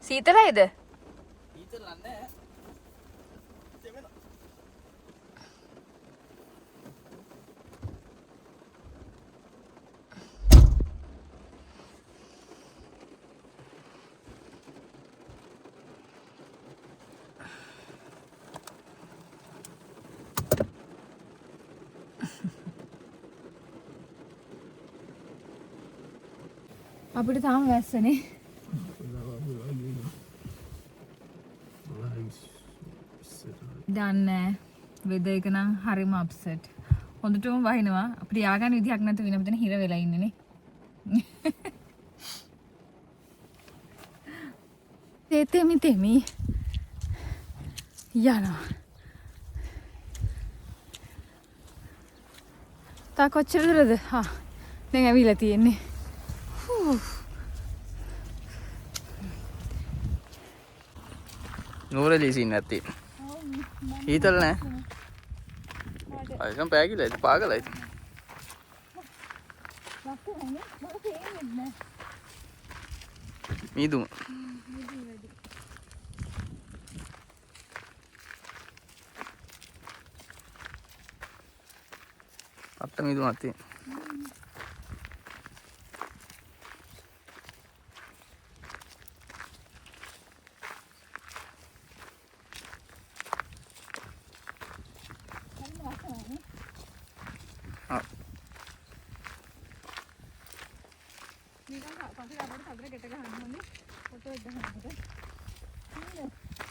සීතලයිද? සීතල නැහැ. අපිට තාම වැස්සනේ. දන්නේ වෙද එක නම් හරිම අප්සෙට්. හොඳටම වහිනවා. අපිට යාගන්න විදිහක් නැතුව වෙන මෙතන හිර වෙලා ඉන්නේ නේ. තෙමි යනවා. තා කොච්චර දුරද? දැන් ඇවිල්ලා තියෙන්නේ. නූරලි සීන් නැති. හීතල නෑ. අයිසම් පෑගිලා ඉතින් පාගලා ඉතින්. මීදුම. අත්ත මීදුමක් තියෙනවා.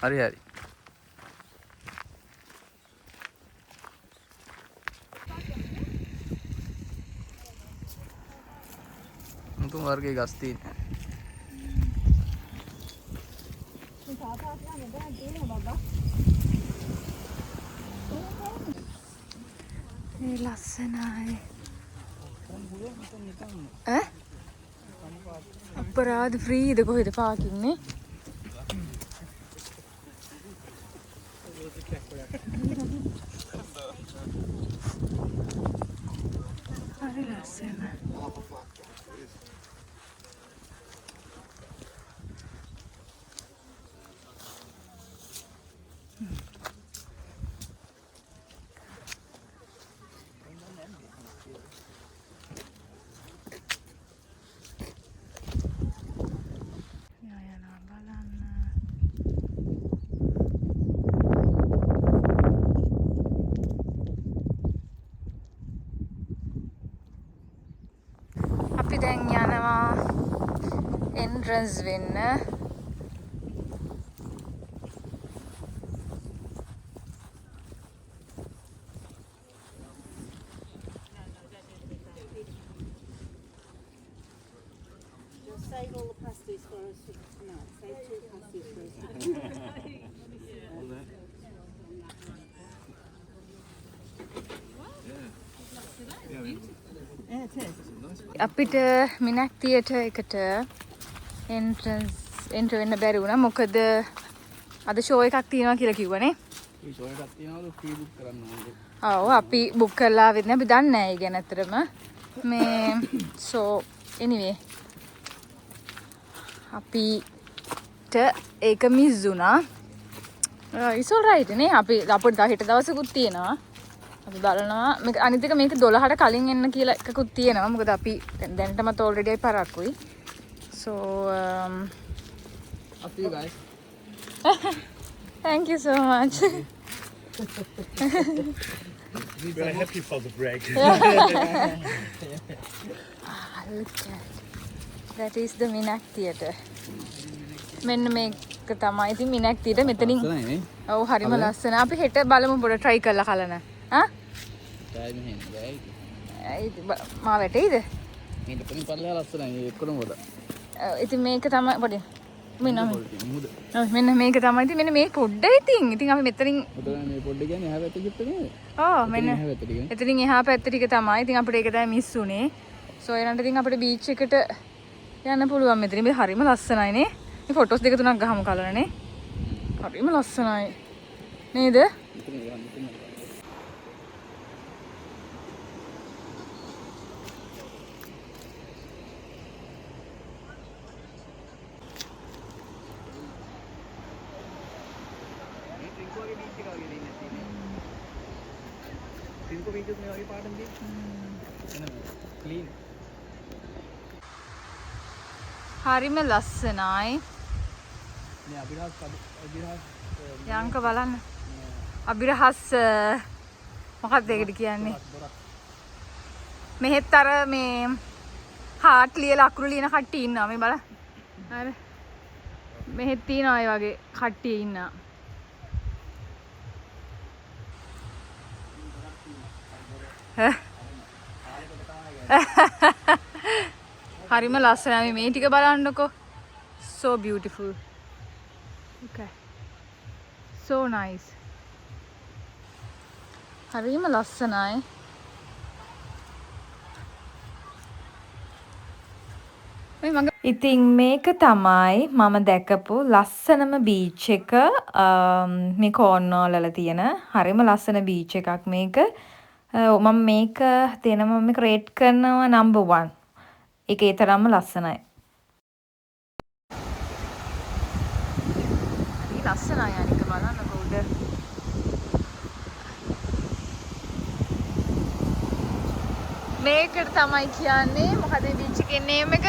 හරි හරි. මුතුන් වර්ගයේ ගස් තියෙනවා. මේ ලස්සනයි. අපරාධ ෆ්‍රීද කොහෙද පාකින් නේ? හරි ලස්සනයි. අපි දැන් යනවා එන්ට්‍රන්ස් වෙන්න. Just save all the pasties for us. No, save 2 pasties for us. Yeah, it is. අපිට මිනක් තියටර් එකට එන්ටර් වෙන්න බැරි වුණා. මොකද අද ෂෝ එකක් තියෙනවා කියලා කිව්වනේ. ඒ ෂෝ එකක් තියනවලු ෆ්‍රී බුක් කරන්න ඕනේ. ඔව් අපි බුක් කරලා ආවෙත් නෑ. අපි දන්නේ නෑ ඒ ගැන අතරම. මේ so anyway අපිට ඒක මිස් වුණා. it's all right නේ. අපි අපිට හෙට දවසකුත් තියෙනවා. අපි බලනවා මේක අනිත් එක මේක 12ට කලින් එන්න කියලා එකකුත් තියෙනවා. මොකද අපි දැනටමත් already පරක්කුයි. So I'll see you guys. thank you so much. We're happy for the break. Look at that is the Minak Theatre. මෙන්න මේක තමයි ඉතින් මිනක් theatre මෙතනින්. ලස්සනයි නේ. ඔව් හරිම ලස්සන. අපි හෙට බලමු පොඩ try කරලා කලන. ආ? ඩ්‍රයිව් මෙහෙන් ගෑයි. මා වැටෙයිද? මේක පොඩි පල්ලෙහා ලස්සනයි. ඒ ඔක්කොම හොද. ඉතින් මේක තමයි පොඩි. මෙන්න මුහුද. මෙන්න මේක තමයි ඉතින් මෙන්න මේ පොඩ්ඩ ඉතින් අපි මෙතනින් ඔතන මේ පොඩ්ඩ කියන්නේ එහා පැත්තේ කිප්ප නේද? ඔව් මෙන්න එහා පැත්තේ ටික. එතනින් එහා පැත්ත ටික තමයි. ඉතින් අපිට ඒක තමයි මිස් උනේ. සෝ එනන්ට ඉතින් අපිට බීච් එකට යන්න පුළුවන් මෙතන. මේ හරිම ලස්සනයි නේ. මේ ෆොටෝස් දෙක තුනක් ගහමු කලරනේ. හරිම ලස්සනයි. නේද? මෙතන යන්න මෙතන. හරිම ලස්සනයි. යංක බලන්න. අබිරහස් මොකක්ද ඒකට කියන්නේ? මෙහෙත් අර මේ හාට් ලියලා අකුරු ලියන කට්ටිය ඉන්නවා මේ බලන්න. අර මෙහෙත් තියනවා ඒ වගේ කට්ටිය ඉන්නවා. හරිම ලස්සනයි මේ ටික බලන්නකෝ. So beautiful. Okay. So nice. හරිම ලස්සනයි. ඉතින් මේක තමයි මම දැකපු ලස්සනම බීච් එක. මේ කෝර්නෝල් වල තියෙන හරිම ලස්සන බීච් එකක් මේක. මම මේක දෙනම මේක රේට් කරනවා number 1. ඒක ඒ තරම්ම ලස්සනයි. ලස්සනයි අනික බලන්නකෝ උඩ. මේකට තමයි කියන්නේ මොකද මේ බීච් එකේ නේම් එක?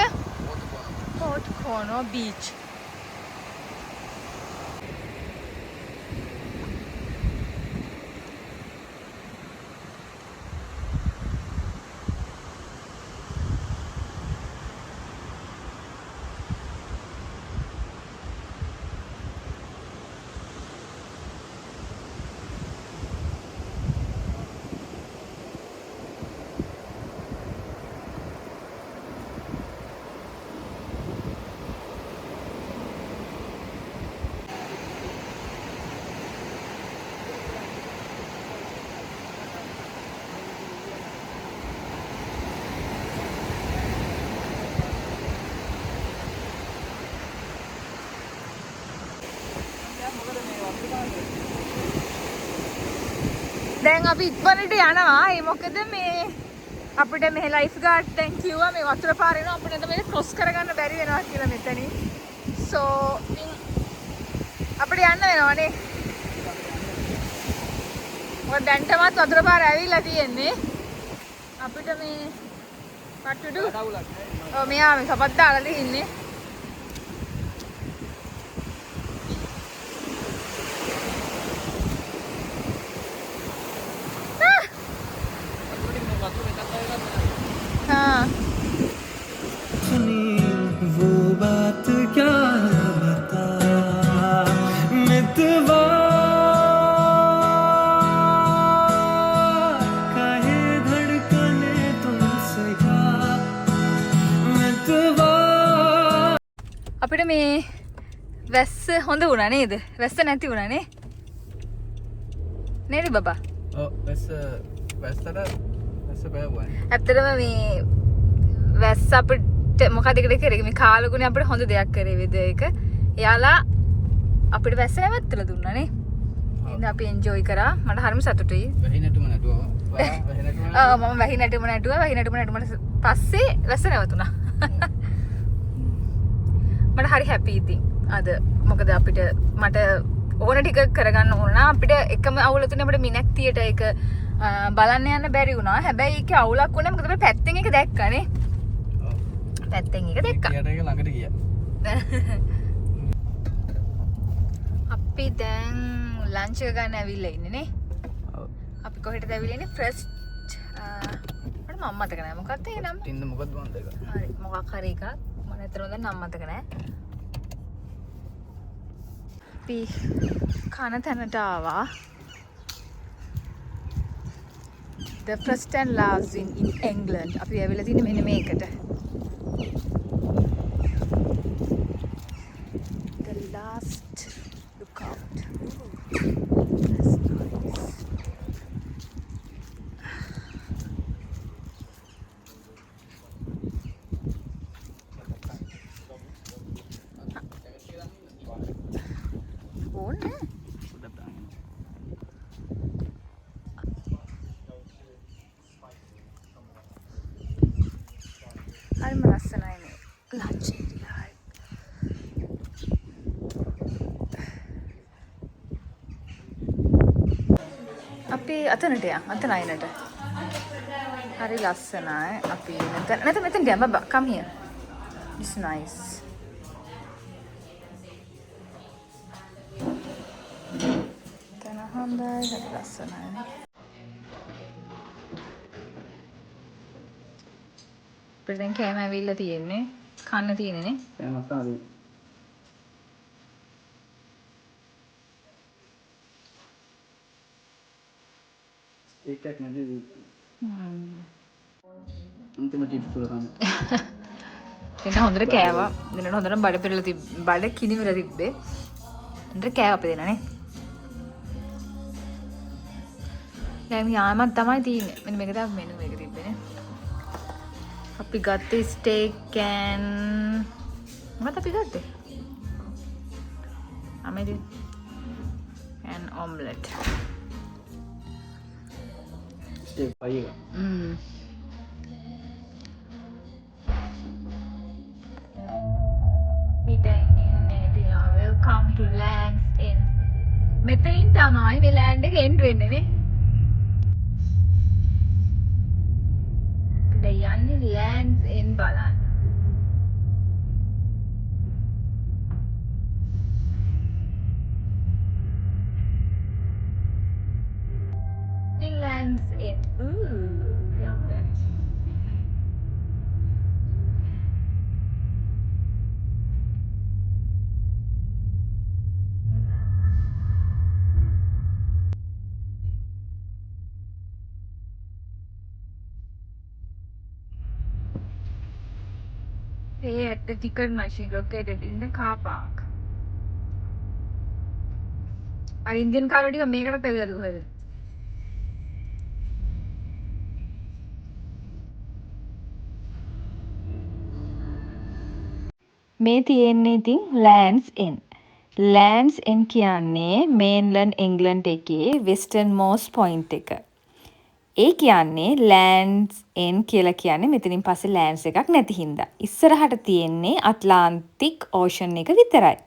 Port Kono Beach. දැන් අපි ඉක්මනට යනවා. ඒ මොකද මේ අපිට මේ ලයිෆ් ගාඩ් දැන් කිව්වා මේ වතුර පාර එනවා අපිට මේක ක්‍රොස් කරගන්න බැරි වෙනවා කියලා මෙතනින්. සෝ අපිට යන්න වෙනවනේ. ඔය දැන්ටමත් වතුර පාර ඇවිල්ලා තියෙන්නේ. අපිට මේ what to do? ඔව් මෙයා මේ සපත් දාලා ඉන්නේ. මේ වැස්ස හොඳ වුණා නේද? වැස්ස නැති වුණා නේ? නේද බබා? ඔව් වැස්සට පෑවුවා. ඇත්තටම මේ වැස්ස අපිට මොකද ඒකට කරේ? මේ කාලගුණේ අපිට හොඳ දෙයක් කරේ වේද ඒක. එයාලා අපිට වැස්ස නැවත්තලා දුන්නා නේ. ඉතින් අපි එන්ජොයි කරා. මට හරිම සතුටුයි. වැහිනටම නැටුවා. මම වැහිනටම නැටුවා පස්සේ වැස්ස නැවතුණා. මට හරි හැපි ඉතින් අද මොකද අපිට මට ඕන ටික කරගන්න ඕන අපිට එකම අවුල තුනේ අපිට මිනක්තියට ඒක බලන්න යන්න බැරි වුණා. හැබැයි ඒකේ අවුලක් වුණා මොකද අපි පැත්තෙන් එක දැක්කනේ. ඔව්. පැත්තෙන් එක දැක්කා. ඊට ඒක ළඟට ගියා. අපි දැන් ලන්ච් එක ගන්න ඇවිල්ලා ඉන්නේ නේ. ඔව්. අපි කොහෙටද ඇවිල්ලා ඉන්නේ? ෆ්‍රෙස්ට් මට මම මතක නැහැ මොකක්ද ඒ නම? ඉන්න මොකද මන්ද එක. හරි මොකක් හරි එකක් මම ඇත්තටම දැන් නම් මතක නැහැ. අපි කන තැනට ආවා. The first and last in England. අපි ඇවිල්ලා තින්නේ මෙන්න මේකට. The last lookout. That's nice. ඕනේ. හරිම ලස්සනයි මේ ලන්ච් ඒරියා එක. අපි අතනට යන් අතන අයිනට. හරි ලස්සනයි. අපි මෙතන යන්න බබා come here. It's nice. තන හොඳයි හරි ලස්සනයි. අපිට දැන් කෑම ඇවිල්ලා තියෙන්නේ කන්න තියෙන්නේ නේ. කෑමක් තමයි. ඒකක් නෙවෙයි. අන්තිම ටිප්ස් වල ගන්න. එන්න හොඳට කෑවා. දෙන්නට හොඳට බඩ පිරලා බඩ කිනිවිලා තිබ්බේ. හොඳට කෑවා අපි දෙන්න නේ. දැන් යාමක් තමයි තියෙන්නේ. මෙන්න මේක තමයි මෙනු එක තිබ්බේ නේ. අපි ගත්තේ ස්ටේක් මොකද අපි ගත්තේ? අමෙදි and omelette. ස්ටේක් පයි එක. Welcome to Land's End. මෙතනින් තමයි මේ ලෑන්ඩ් එක එන්ඩ් වෙන්නේ නේ. යන්නේ Land's End බලන්න. Land's End. Pay at the ticket machine located in the car park. අර ඉන්දියන් කාර් ටික මේකට ඇවිල්ලා දුවද? මේ තියෙන්නේ ඉතින් Land's End. Land's End කියන්නේ මේන්ලන්ඩ් එංගලන්ඩ් එකේ වෙස්ටර්න් මෝස්ට් පොයින්ට් එක. ඒ කියන්නේ Land's End කියලා කියන්නේ මෙතනින් පස්සේ ලෑන්ඩ්ස් එකක් නැති හින්දා. ඉස්සරහට තියෙන්නේ අට්ලාන්ටික් ඕෂන් එක විතරයි.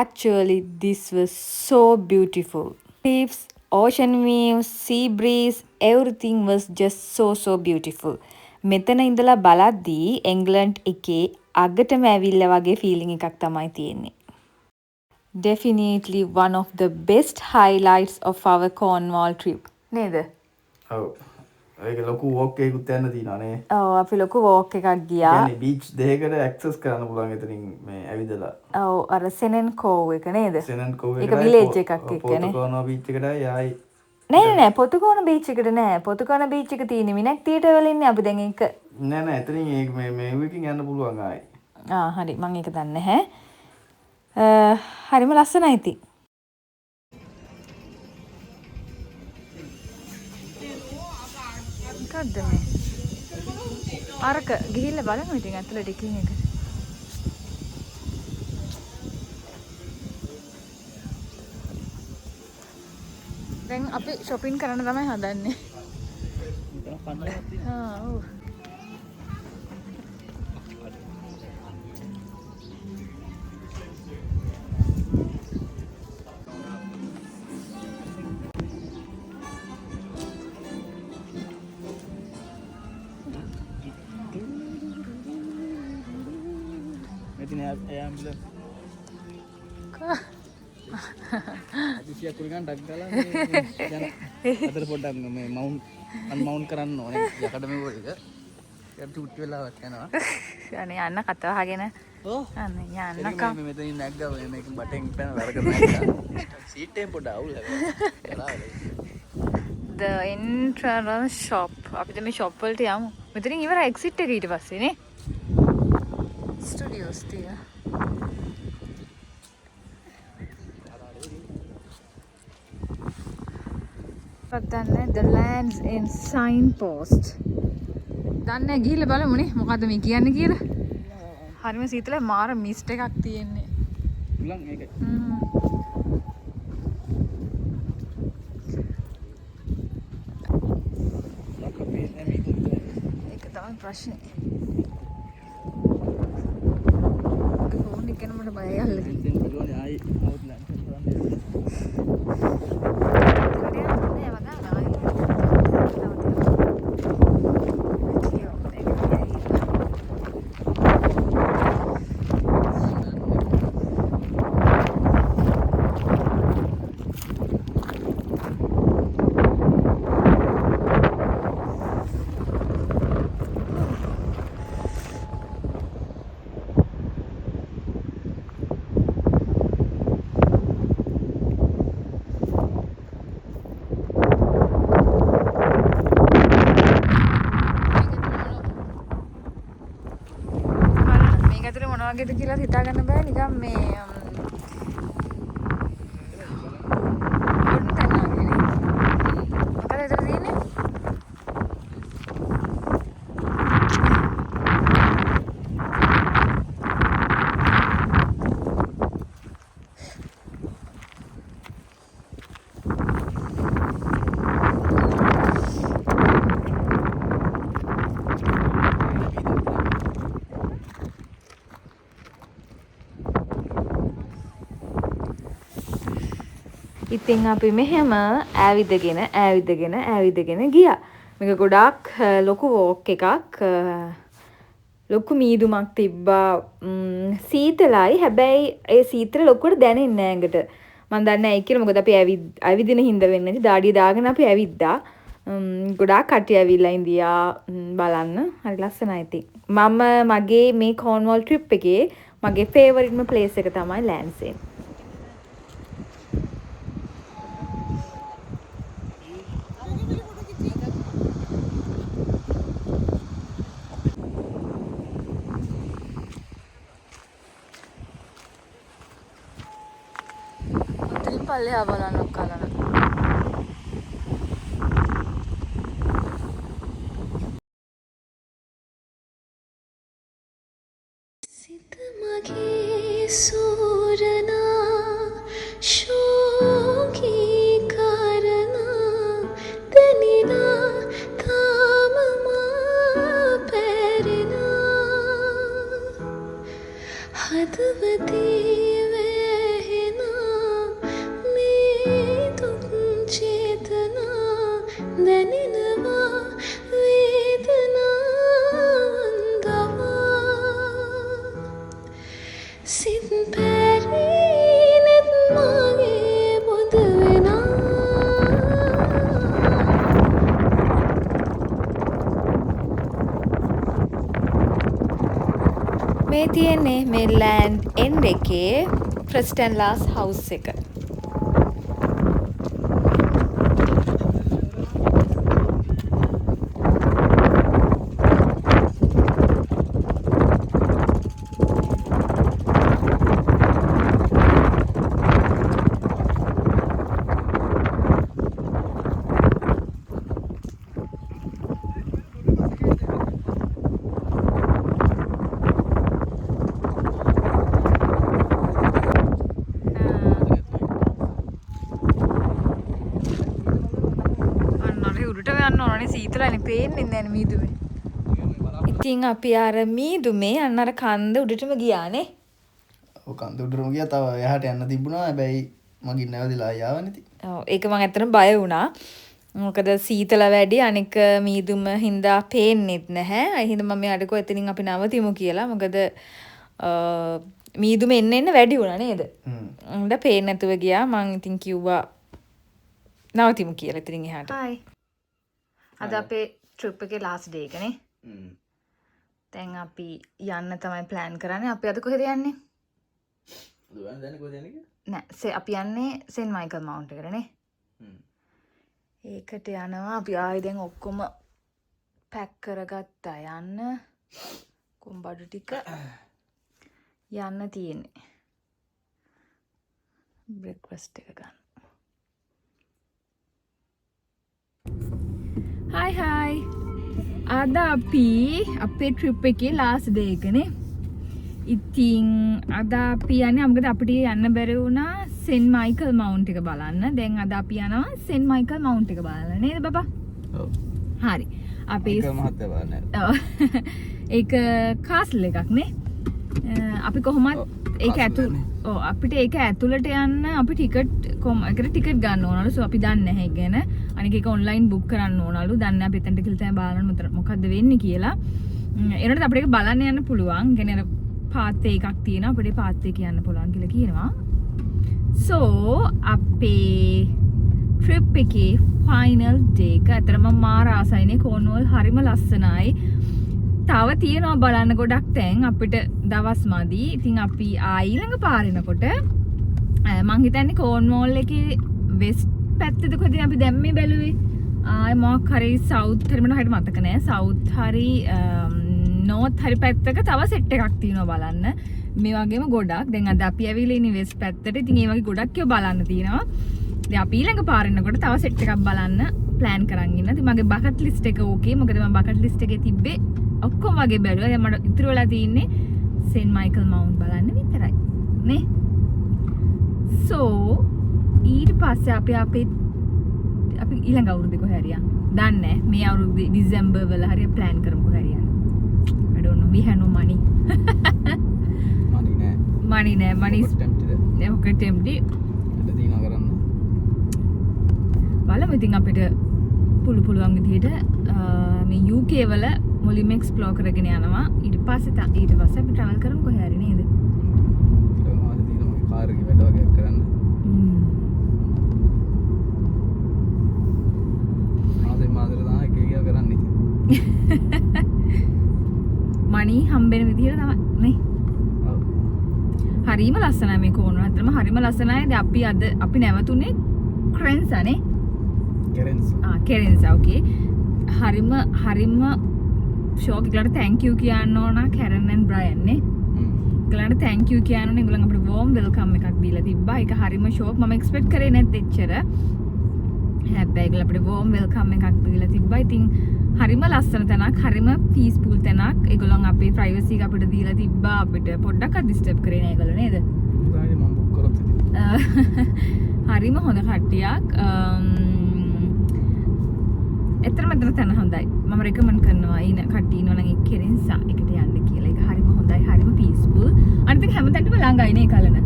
Actually this was so beautiful. Cliffs, ocean views, sea breeze, everything was just so beautiful. මෙතන ඉඳලා බලද්දී එංගලන්ඩ් එකේ අගටම ඇවිල්ලා වගේ ෆීලිං එකක් තමයි තියෙන්නේ. Definitely one of the best highlights of our Cornwall trip. නේද? ඔව්. ඒක ලොකු වොක් එකකුත් යන්න තියෙනවා නේ. ඔව් අපි ලොකු වෝක් එකක් ගියා. يعني බීච් දෙකකට ඇක්සස් කරන්න පුළුවන් එතනින් මේ ඇවිදලා. ඔව් අර සෙනන් කෝව් එක නේද? සෙනන් කෝව් ඒක විලේජ් එකක් එක්කනේ. පොතුකෝන බීච් එකටයි ආයි. නෑ පොතුකෝන බීච් එකට නෑ. පොතුකෝන බීච් එක තියෙන්නේ මිනක් තියටර් වල ඉන්නේ අපි දැන් ඒක. නෑ එතනින් මේ එකකින් යන්න පුළුවන් ආයි. හරි මම ඒක දන්නේ නැහැ. හරිම ලස්සනයි ඉතින්. මොකද්ද මේ? අරක ගිහිල්ලා බලමු ඉතින් ඇතුළට එකින් එක. දැන් අපි shopping කරන්න තමයි හදන්නේ. ඔව්. ඉතින් එයා ඇම්බුලන්ස් අදිසියක් කුලිකන් ඩක් ගාලා මේ යන අතර පොඩ්ඩක් මේ අන්මවුන්ට් කරන්න ඕනේ යකඩ මේ එක යට චුට් වෙලාවක් යනවා අනේ යන්න කතා අහගෙන ඔව් අනේ යන්නකම් මේ මෙතනින් නැග්ගා මේක බටෙන් පැන වැඩ කරනවා සීට් එකෙන් පොඩ්ඩක් අවුල් වෙලා the entrance shop අපි දැන් මේ shop වලට යමු මෙතනින් ඉවර exit එක ඊට පස්සේ නේ studios තිය පතන්නේ the lands in signpost දන්නේ ගිහලා බලමුනේ මොකද්ද මේ කියන්නේ කියලා හරිම සීතලයි මාර මිස්ට් එකක් තියෙන්නේ උලන් ඒකයි ඒක තමයි ප්‍රශ්නේ ෆෝන් එක නමට බයයි අල්ලගෙන ඉතින් ආයි අවුට්ලයින් වගේද කියලා හිතා ගන්න බෑ නිකන් මේ පොඩ්ඩක් තනවාගෙන මොකද එතන තියෙන්නේ ඉතින් අපි මෙහෙම ඇවිදගෙන ගියා. මේක ගොඩාක් ලොකු වෝක් එකක්. ලොකු මීදුමක් තිබ්බා. සීතලයි. හැබැයි ඒ සීතල ලොකුවට දැනෙන්නේ නැහැ ඇඟට. මම දන්නේ නැහැ කියලා. මොකද අපි ඇවිදින හින්දා වෙන්නේ නැති. දාඩිය දාගෙන අපි ඇවිද්දා. ගොඩාක් කට්ටිය ඇවිල්ලා ඉන්දියා බලන්න. හරි ලස්සනයි ඉතින්. මම මගේ මේ කෝන්වෝල් ට්‍රිප් එකේ මගේ ෆේවරිට්ම ප්ලේස් එක තමයි ලෑන්ඩ්ස් එන්ඩ්. පල්ලෙහා බලන්න කලන සිත මගේ සූරනා ශෝකී කරනා දැනිනා තාම මා පැරිනා හදවතේ මේ තියෙන්නේ මේ ලෑන්ඩ් එන්ඩ් එකේ ෆර්ස්ට් ඇන්ඩ් ලාස්ට් හවුස් එක. ඉවරනේ පේන්නේ නැහැ මීදුමේ. ඉතින් අපි අර මීදුමේ අන්න අර කන්ද උඩටම ගියානේ. ඔව් කන්ද උඩටම ගියා. තව එහාට යන්න තිබුණා. හැබැයි මගින් නැවතිලා ආවා නැති. ඔව් ඒක මම ඇත්තටම බය වුණා. මොකද සීතල වැඩි අනික මීදුම හින්දා පේන්නෙත් නැහැ. ඒ හින්දා මම මෙයාට කිව්වා එතනින් අපි නවතිමු කියලා. මොකද මීදුම එන්න වැඩි වුණා නේද? උන්ට පේන්නේ නැතුව ගියා. මං ඉතින් කිව්වා නවතිමු කියලා එතනින් එහාට. හායි. අද අපේ ට්‍රිප් එකේ ලාස්ට් ඩේ එකනේ. දැන් අපි යන්න තමයි ප්ලෑන් කරන්නේ. අපි අද කොහෙද යන්නේ? දුවන්නේ කොහෙද යන්නේ? නෑ අපි යන්නේ සෙන් මයිකල් මවුන්ට් එකටනේ. ඒකට යනවා අපි ආයෙ දැන් ඔක්කොම පැක් කරගත්තා යන්න. කුඹඩු ටික යන්න තියෙන්නේ. බ්‍රෙක්ෆාස්ට් එක ගන්න. හායි අද අපි අපේ ට්‍රිප් එකේ ලාස්ට් ඩේ එකනේ. ඉතින් අද අපි යන්නේ මොකද අපිට යන්න බැරි වුණා සෙන් මයිකල් මවුන්ට් එක බලන්න. දැන් අද අපි යනවා සෙන් මයිකල් මවුන්ට් එක බලන්න නේද බබා? ඔව්. හරි. අපි ඒක මහත්තයා බලන්නේ. ඔව්. ඒක කාස්ල් එකක් නේ. අපි කොහොමත් ඒක අපිට ඒක ඇතුළට යන්න අපි ටිකට් එකට ටිකට් ගන්න ඕනලු. සෝ අපි දන්නේ නැහැ ඒක ගැන. අනික ඒක ඔන්ලයින් බුක් කරන්න ඕනලු. දන්නේ අපි එතනට ගිහලා තමයි බලන්න මොකද්ද වෙන්නේ කියලා. ඒනට අපිට ඒක බලන්න යන්න පුළුවන්. කියන්නේ අර පාත් එකක් තියෙනවා. අපිට පාත් එක යන්න පුළුවන් කියලා කියනවා. සෝ අපේ ට්‍රිප් එකේ ෆයිනල් ඩේ එක අතරම මාර ආසයිනේ. කෝන්වෝල් හරිම ලස්සනයි. තව තියෙනවා බලන්න ගොඩක් තැන් අපිට දවස් මදි. ඉතින් අපි ඊළඟ පාරෙනකොට මං හිතන්නේ කෝන්වෝල් එකේ වෙස්ට් පැත්තද කොහෙද අපි දැන් මේ බැලුවේ. ආයි මොකක් හරි සවුත් හරි මට හරියට මතක නෑ. සවුත් හරි නෝත් හරි පැත්තක තව සෙට් එකක් තියෙනවා බලන්න. මේ වගේම ගොඩක්. දැන් අද අපි ඇවිල්ලා ඉන්නේ වෙස්ට් පැත්තට. ඉතින් ඒ වගේ ගොඩක් ඒවා බලන්න තියෙනවා. ඉතින් අපි ඊළඟ පාරෙනකොට තව සෙට් එකක් බලන්න ප්ලෑන් කරන් ඉන්න. ඉතින් මගේ බකට් ලිස්ට් එක ඕකේ. මොකද මම බකට් ලිස්ට් එකේ තිබ්බේ ඔක්කොම වගේ බැලුවා. දැන් මට ඉතුරු වෙලා තියෙන්නේ සෙන් මයිකල් මවුන්ට් බලන්න විතරයි. නේ? සෝ ඊට පස්සේ අපි ඊළඟ අවුරුද්දේ කොහේ හරි යන්න. දන්නේ නැහැ. මේ අවුරුද්දේ ඩිසෙම්බර් වල හරි ප්ලෑන් කරමු කොහේ හරි යන්න. I don't know. We have no money. money නෑ. money is tempted. බලමු ඉතින් අපිට පුළුවන් විදිහට මේ UK වල මුලින්ම එක්ස්ප්ලෝර් කරගෙන යනවා. ඊට පස්සේ අපි ට්‍රැවල් කරමු කොහේ හරි නේද? කාර් එකේ වැඩ වගේ කරන්න. මාසෙ තමයි එක කරන්නේ. මනි හම්බෙන විදිහට තමයි නේ. ඔව්. හරිම ලස්සනයි මේ කෝනෝ. අතරම හරිම ලස්සනයි. දැන් අපි නැවතුනේ ක්‍රෙන්සා නේ. කෙරෙන්සා ඕකේ. හරිම ෂෝක් එකලට thank you කියන්න ඕන කැරන් and බ්‍රයන් නේ. ඒගොල්ලන්ට thank you කියන්න ඕනේ. ඒගොල්ලන් අපිට warm welcome එකක් දීලා තිබ්බා. ඒක හරිම ෂෝක්. මම expect කරේ නැත් එච්චර. හැබැයි ඒගොල්ලන් අපිට warm welcome එකක් දීලා තිබ්බා. ඉතින් හරිම ලස්සන තැනක්, හරිම peaceful තැනක්. ඒගොල්ලන් අපේ privacy එක අපිට දීලා තිබ්බා. අපිට පොඩ්ඩක්වත් disturb කරේ නෑ ඒගොල්ලෝ නේද? මම බුක් කරොත් ඉතින්. හරිම හොඳ කට්ටියක්. එතරම් තැන හොඳයි. මම රෙකමන්ඩ් කරනවා ඉන කට්ටිය ඉන්නවා නම් කෙරෙන්සා එකට යන්න කියලා. ඒක හරිම හොඳයි, හරිම peaceful. අනිත් එක හැම තැනටම ළඟයි නේ කලන.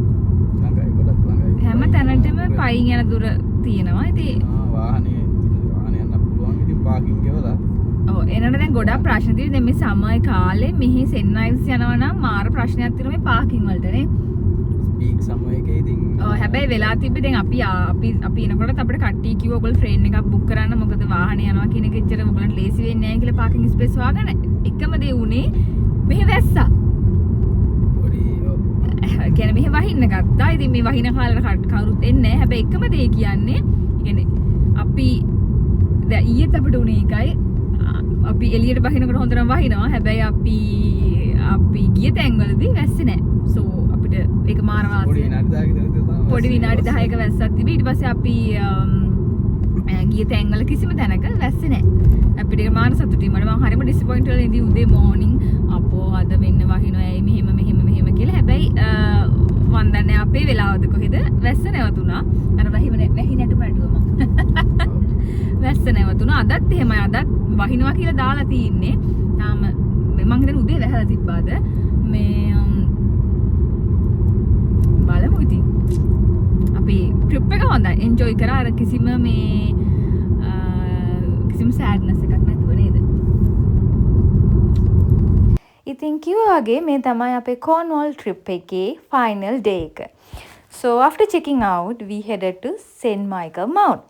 ළඟයි, ගොඩක් ළඟයි. හැම තැනටම පයින් යන දුර තියෙනවා. ඉතින් වාහනේ යන්න පුළුවන්. ඉතින් පාකින් ගෙවලා. ඔව් එනකොට දැන් ගොඩක් ප්‍රශ්න තියෙනවා. දැන් මේ සමය කාලේ මෙහි සෙන් අයිල්ස් යනවා නම් මාර ප්‍රශ්නයක් තියෙනවා මේ පාකින් වලට නේ. පීක් සමයකේ ඉතින් හැබැයි වෙලා තිබ්බේ දැන් අපි එනකොටත් අපිට කට්ටිය කිව්වා ඔයගොල්ලෝ ට්‍රේන් එකක් බුක් කරන්න මොකද වාහනේ යනවා කියන එක එච්චර ඔයගොල්ලන්ට ලේසි වෙන්නේ නැහැ කියලා පාකින් ස්පේස් හොයාගන්න. එකම දේ උනේ මෙහෙ වැස්සා. පොඩි කියන්නේ මෙහෙ වහින්න ගත්තා. ඉතින් මේ වහින කාලේ කවුරුත් එන්නේ නැහැ. හැබැයි එකම දේ කියන්නේ කියන්නේ අපි දැන් ඊයේත් අපිට උනේ එකයි. අපි එළියට බහිනකොට හොඳටම වහිනවා. හැබැයි අපි ගිය තැන්වලදී වැස්සේ නැහැ. සෝ අපිට ඒක මාර වාසිය. පොඩි විනාඩි 10ක වැස්සක් තිබේ. ඊට පස්සේ අපි ගිය තැන්වල කිසිම තැනක වැස්සේ නැහැ. අපිට ඒක මාර සතුටුයි. මම හරිම ඩිසපොයින්ට් වෙලා ඉඳි උදේ මෝර්නින් අපෝ අද වෙන්න වහිනවා. ඇයි මෙහෙම කියලා. හැබැයි මන් දන්නේ අපේ වෙලාවද කොහෙද වැස්ස නැවතුණා. අර වැහි නැටුම ඇඬුවා මම. වැස්ස නැවතුණා. අදත් එහෙමයි. අදත් වහිනවා කියලා දාලා තියෙන්නේ. තාම මම හිතන්නේ උදේ වැහලා තිබ්බාද මේ බලමු ඉතින්. අපි ට්‍රිප් එක හොඳයි. එන්ජොයි කරා. අර කිසිම සෑඩ්නස් එකක් නැතුව නේද? ඉතින් කිව්වා වගේ මේ තමයි අපේ Cornwall trip එකේ final day එක. So after checking out we headed to St. Michael Mount.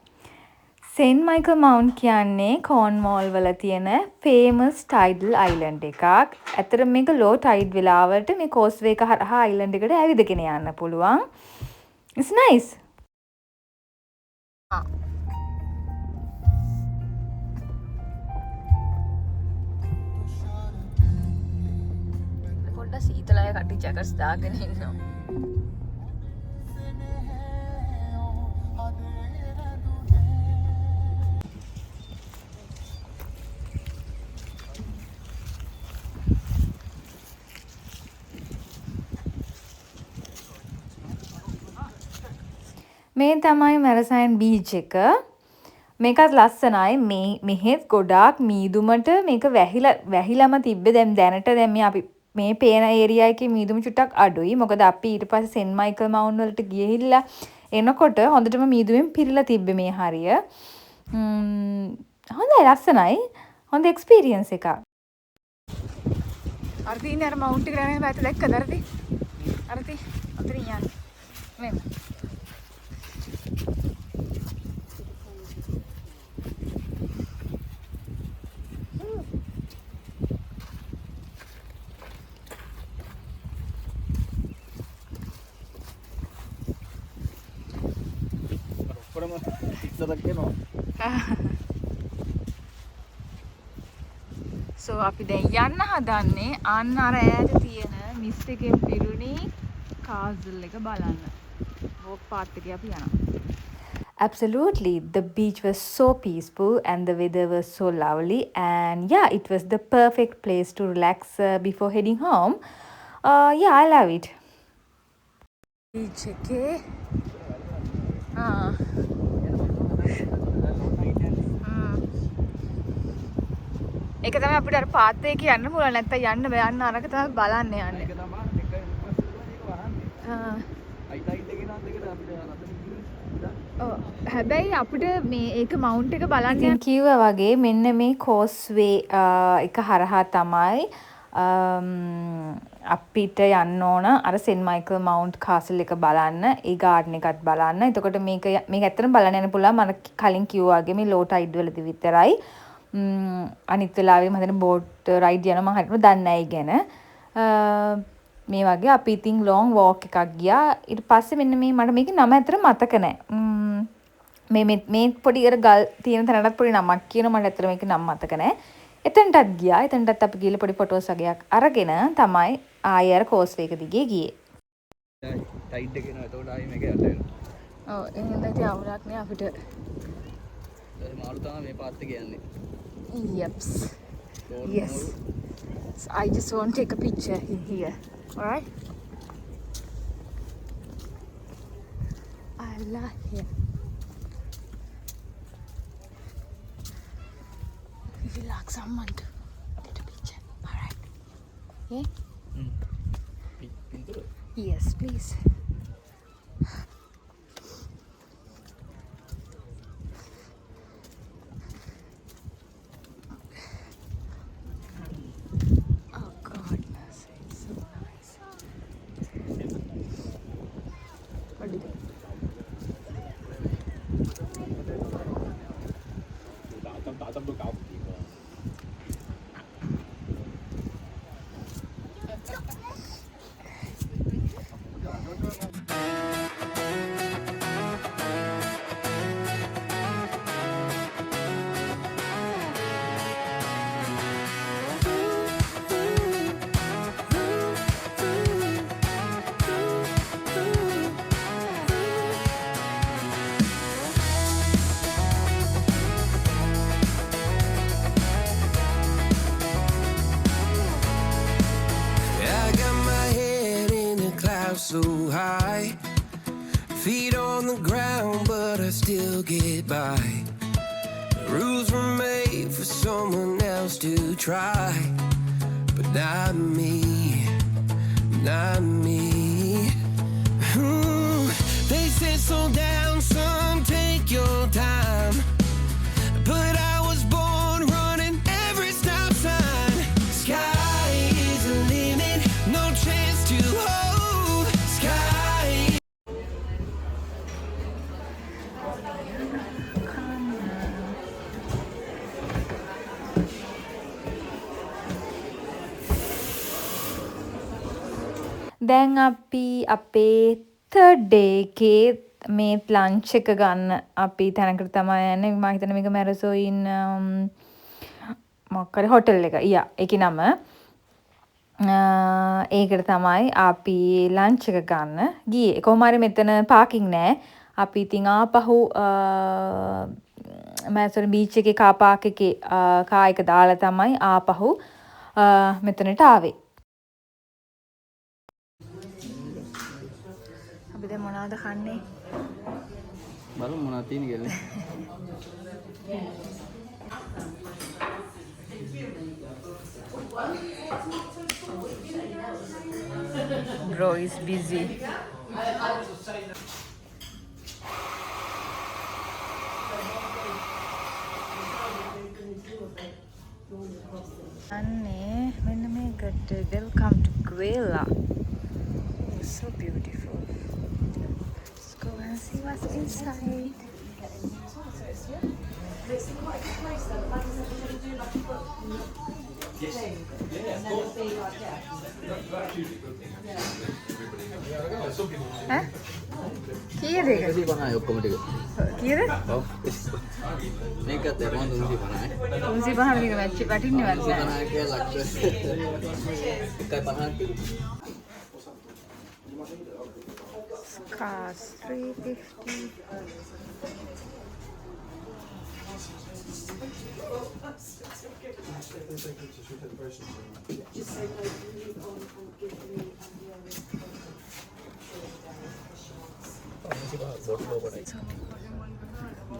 St. Michael Mount කියන්නේ Cornwall වල තියෙන famous tidal island එකක්. ඇත්තට මේක low tide වෙලාවට මේ causeway එක හරහා island එකට ඇවිදගෙන යන්න පුළුවන්. It's nice. පොඩ්ඩක් සීතලයි කටි ජැකට්ස් දාගෙන ඉන්නවා. මේ තමයි මැරසයින් බීච් එක. මේකත් ලස්සනයි. මෙහෙත් ගොඩාක් මීදුමට මේක වැහිලම තිබ්බේ. දැනට දැන් අපි මේ පේන ඒරියා එකේ මීදුම චුට්ටක් අඩුයි. මොකද අපි ඊට පස්සේ සෙන්ට් මයිකල් මවුන්ට් වලට ගිහිල්ලා එනකොට හොඳටම මීදුමෙන් පිරීලා තිබ්බේ මේ හරිය. හොඳයි ලස්සනයි. හොඳ එක්ස්පීරියන්ස් එකක්. අර තියෙන අර මවුන්ට් එක යන පැත්ත දැක්කද අරදී? අරදී අතරින් යන්න. මෙන්න. So අපි දැන් යන්න හදන්නේ අන්න අර ඈත තියෙන මිස්ට් එකෙන් පිරුණි කාසල් එක බලන්න. වෝක් පාත් එකේ අපි යනවා. Absolutely. The beach was so peaceful and the weather was so lovely. And yeah, it was the perfect place to relax before heading home. Yeah, I love it. Beach එකේ ඒක තමයි අපිට අර පාත් එකේ යන්න පුළුවන්. නැත්තම් යන්න බෑ. යන්න අරක තමයි බලන්න යන්නේ. ඒක තමයි හැබැයි අපිට මේ ඒක මවුන්ට් එක බලන්න ඉතින් කිව්වා වගේ මෙන්න මේ කෝස්වේ එක හරහා තමයි අපිට යන්න ඕන අර සෙන්ට් මයිකල් මවුන්ට් කාසල් එක බලන්න. ඒ ගාඩන් එකත් බලන්න. එතකොට මේක ඇත්තටම බලන්න යන්න පුළුවන්. මම කලින් කිව්වා වගේ මේ ලෝ ටයිඩ් වලදී විතරයි. අනිත් වෙලාවෙ මම හිතන්නේ බෝට් රයිඩ් යනවා. මම හිතන්නේ දන්නේ නැහැ ගැන. මේ වගේ අපි ඉතින් ලොන් වෝක් එකක් ගියා. ඊට පස්සේ මෙන්න මේ මට මේකේ නම ඇත්තට මතක නැහැ. මේ පොඩි අර ගල් තියෙන තැනටත් පොඩි නමක් කියනවා. මට ඇත්තට මේකේ නම මතක නැහැ. එතනටත් ගියා. එතනටත් අපි ගිහලා පොඩි ෆොටෝස් වගේක් අරගෙන තමයි ආයෙ අර කෝස්වේ එක දිගේ ගියේ. ටයිඩ් එක එනවා. එතකොට ආයෙ මේක යට වෙනවා. ඔව් එහෙනම් ඉතින් අවුලක් නෑ අපිට. මාළු තමයි මේ පාත් එක යන්නේ. Yeps. Yes. So I just want to take a picture in here. Alright? I like it. We will ask someone to take a picture. Alright? Yeah? Yes, please. So high, feet on the ground, but I still get by. Rules were made for someone else to try, but not me, not me. They said slow down, son, take your time, but I was born running every stop sign. Sky is the limit, no chance to hold. Sky. දැන් අපි අපේ third day එකේ මේ lunch එක ගන්න අපි තැනකට තමයි යන්නේ. මම හිතන්නේ මේක මැරසෝයින් මොකක් හරි හොටල් එක. යා ඒකේ නම. ඒකට තමයි අපි ලන්ච් එක ගන්න ගියේ. කොහොම හරි මෙතන පාකින් නෑ. අපි ඉතින් ආපහු මැරසෝයින් බීච් එකේ කාර් පාක් එකේ කාර් එක දාලා තමයි ආපහු මෙතනට ආවේ. අපි දැන් මොනවද කන්නේ? බලමු මොනවද තියෙන්නේ කියලා. Bro is busy. අනේ මෙන්න මේකට welcome to Gwela. So beautiful. Let's go and see what's inside. Huh? කීයද ඒක? 150යි ඔක්කොම ටික. කීයද? ඔව්. මේකත් එරොන් 350යි. 350 මේක මැච් වටින්නේ වන්ද? 350 කියලා ලක්ෂ 150ක්. Cars 350.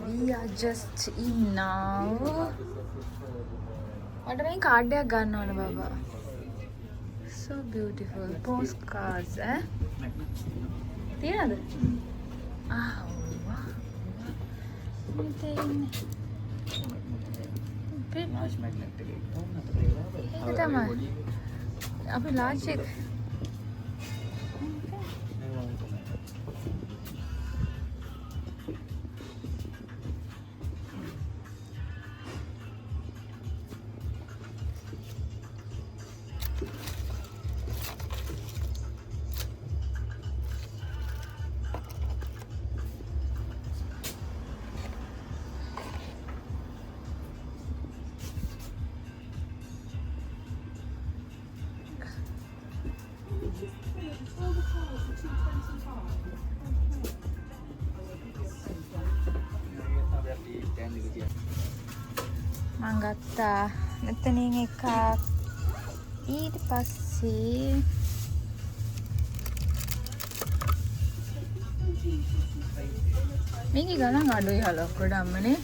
We are just in now. මට මේ කාඩ් එකක් ගන්න ඕන බබා. So beautiful postcards ඈ. තියනද? ආ wow. මෙතන මාස් මැග්නට් එකේ ඒක තමයි. අපි large එක මං ගත්තා මෙතනින් එකක්. ඊට පස්සේ මේකේ ගණන් අඩුයි හලක් වඩා අම්මනේ.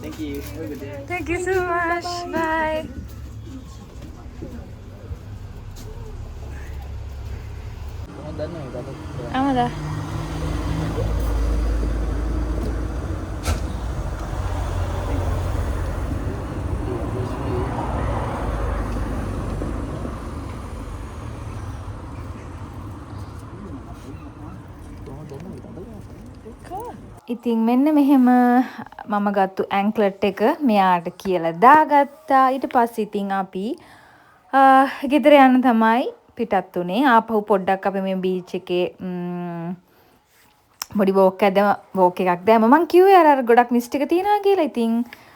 Thank you. Have a good day. Thank you so much. Bye. ආමද? ඉතින් මෙන්න මෙහෙම මම ගත්තු ඇන්ක්ලට් එක මෙයාට කියලා දාගත්තා. ඊට පස්සේ ඉතින් අපි ගෙදර යන්න තමයි පිටත් උනේ. ආපහු පොඩ්ඩක් අපි මේ බීච් එකේ පොඩි වෝක් එකක් දැම්ම. මං කිව්වේ අර ගොඩක් මිස්ට් එක තියනවා කියලා. ඉතින්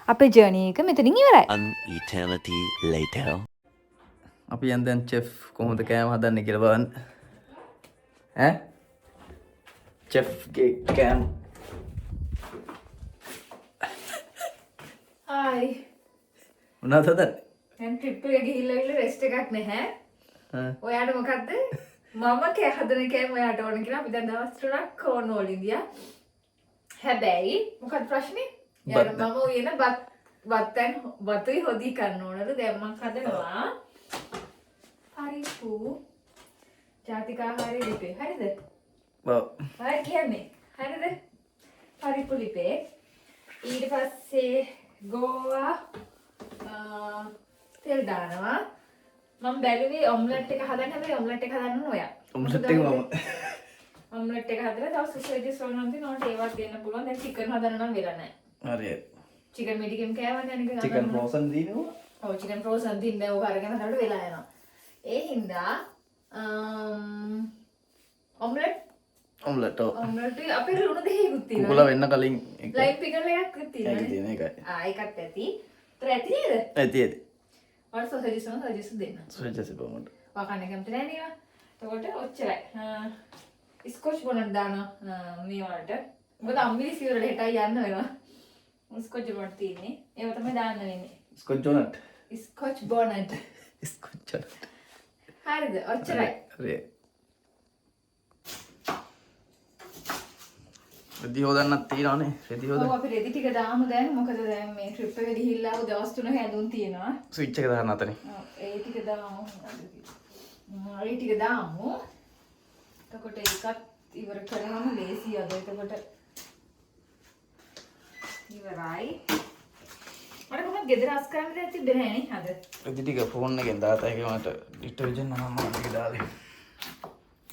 අපේ ජර්නි එක මෙතනින් ඉවරයි. An eternity later. අපි යන් දැන් චෙෆ් කොහොමද කෑම හදන්නේ කියලා බලන්න. ඈ? චෙෆ් ගේ කෑම. හායි. මොනවද හදන්නේ? දැන් ට්‍රිප් එක ගිහිල්ලා රෙස්ට් එකක් නැහැ. ඔයාට මොකද්ද? මම කෑ හදන කෑම ඔයාට ඕන කියලා අපි දැන් දවස් 3ක් කෝර්නෝල් ඉඳියා. හැබැයි මොකක්ද ප්‍රශ්නේ? යාර මම උයන බතුයි හොදි කරන්න ඕනද? දැන් මම හදනවා. පරිප්පු ජාතිකාහාරය ලිපේ. හරිද? ඔව්. හරි කියන්නේ. හරිද? පරිප්පු ලිපේ. ඊට පස්සේ ගෝවා තෙල් දානවා. මම බැලුවේ ඔම්ලට් එක හදන්න. හැබැයි ඔම්ලට් එක හදන්න ඕන ඔයා. ඔම්ලට් එක මම ඔම්ලට් එක හදලා තව සොසේජස් වල නම් තියෙනවා ඒවත් දෙන්න පුළුවන්. දැන් චිකන් හදන්න නම් වෙලා නැහැ. හරි. චිකන් මෙඩිකම් කෑවනේ අනික ගන්න. චිකන් ෆ්‍රෝසන් දිනවා. ඔව් චිකන් ෆ්‍රෝසන් දින්න ඕක අරගෙන හදන්න වෙලා යනවා. ඒ හින්දා ඔම්ලට් ඔම්ලට් අපේ ලුණු දෙකකුත් තියෙනවා. කුකුලා වෙන්න කලින් ලයිම් පිකල් එකක් තියෙනවා. ඒකේ තියෙන එකයි. ඒකත් ඇති. ඒතර ඇති නේද? ඇති. ඔය සොසේජස් දෙන්න. සොසේජස් බොමුට. වකන්න කැමති නැහැ නේද? එතකොට ඔච්චරයි. ස්කොච් බොනට් දානවා මේ වලට. මොකද අම්මිලි සිවුර හෙටයි යන්න වෙනවා. ස්කොච් බොනට් තියෙන්නේ. ඒව තමයි දාන්න වෙන්නේ. ස්කොච් ජොනට්. Scotch bonnet. ස්කොච් ජොනට්. හරිද? ඔච්චරයි. හරි. රෙදි හොදන්නත් තියෙනවානේ. රෙදි හොදන්න. ඔව් අපි රෙදි ටික දාමු දැන්. මොකද දැන් මේ ට්‍රිප් එක ගිහිල්ලා දවස් 3 හැදුම් තියෙනවා. ස්විච් එක දාන්න අතනේ. ඔව් ඒ ටික දාමු. ඒ ටික දාමු. එතකොට ඒකත් ඉවර කරනම ලේසි අද. එතකොට ඉවරයි. මට කොහොමද ගෙදර අස් කරන්න දෙයක් තිබ්බේ නැහැ නේ අද. රෙදි ටික ෆෝන් එකෙන් දාතයි මට ඩිටර්ජන්ට් නම් මම ටික දාලා.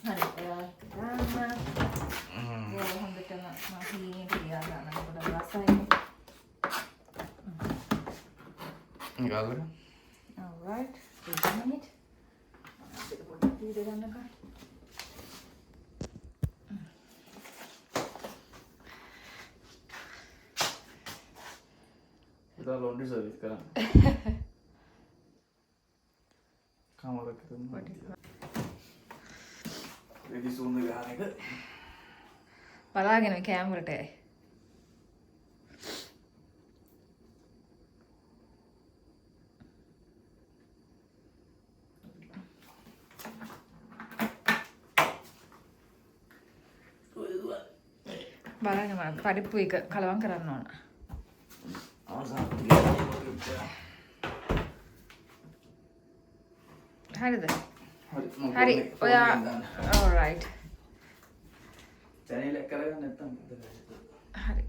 හරි. හොඳටම මහිනේ තියා ගන්න කොට රසයි. ගාලක. Alright. Wait a minute. අපිට පොඩ්ඩක් දීලා ගන්නකම්. ඉතින් ලොන්ඩ්රි සර්විස් කරන්න. කාමරක කරනවා. රෙදි සූඳ ගන්න එක. බලාගෙන කෑම වලට ඇයි. බලන්න මම පරිප්පු එක කලවම් කරන්න ඕන. හරිද? හරි. ඔයා alright. channel එක කරගන්න නැත්තම් හරි.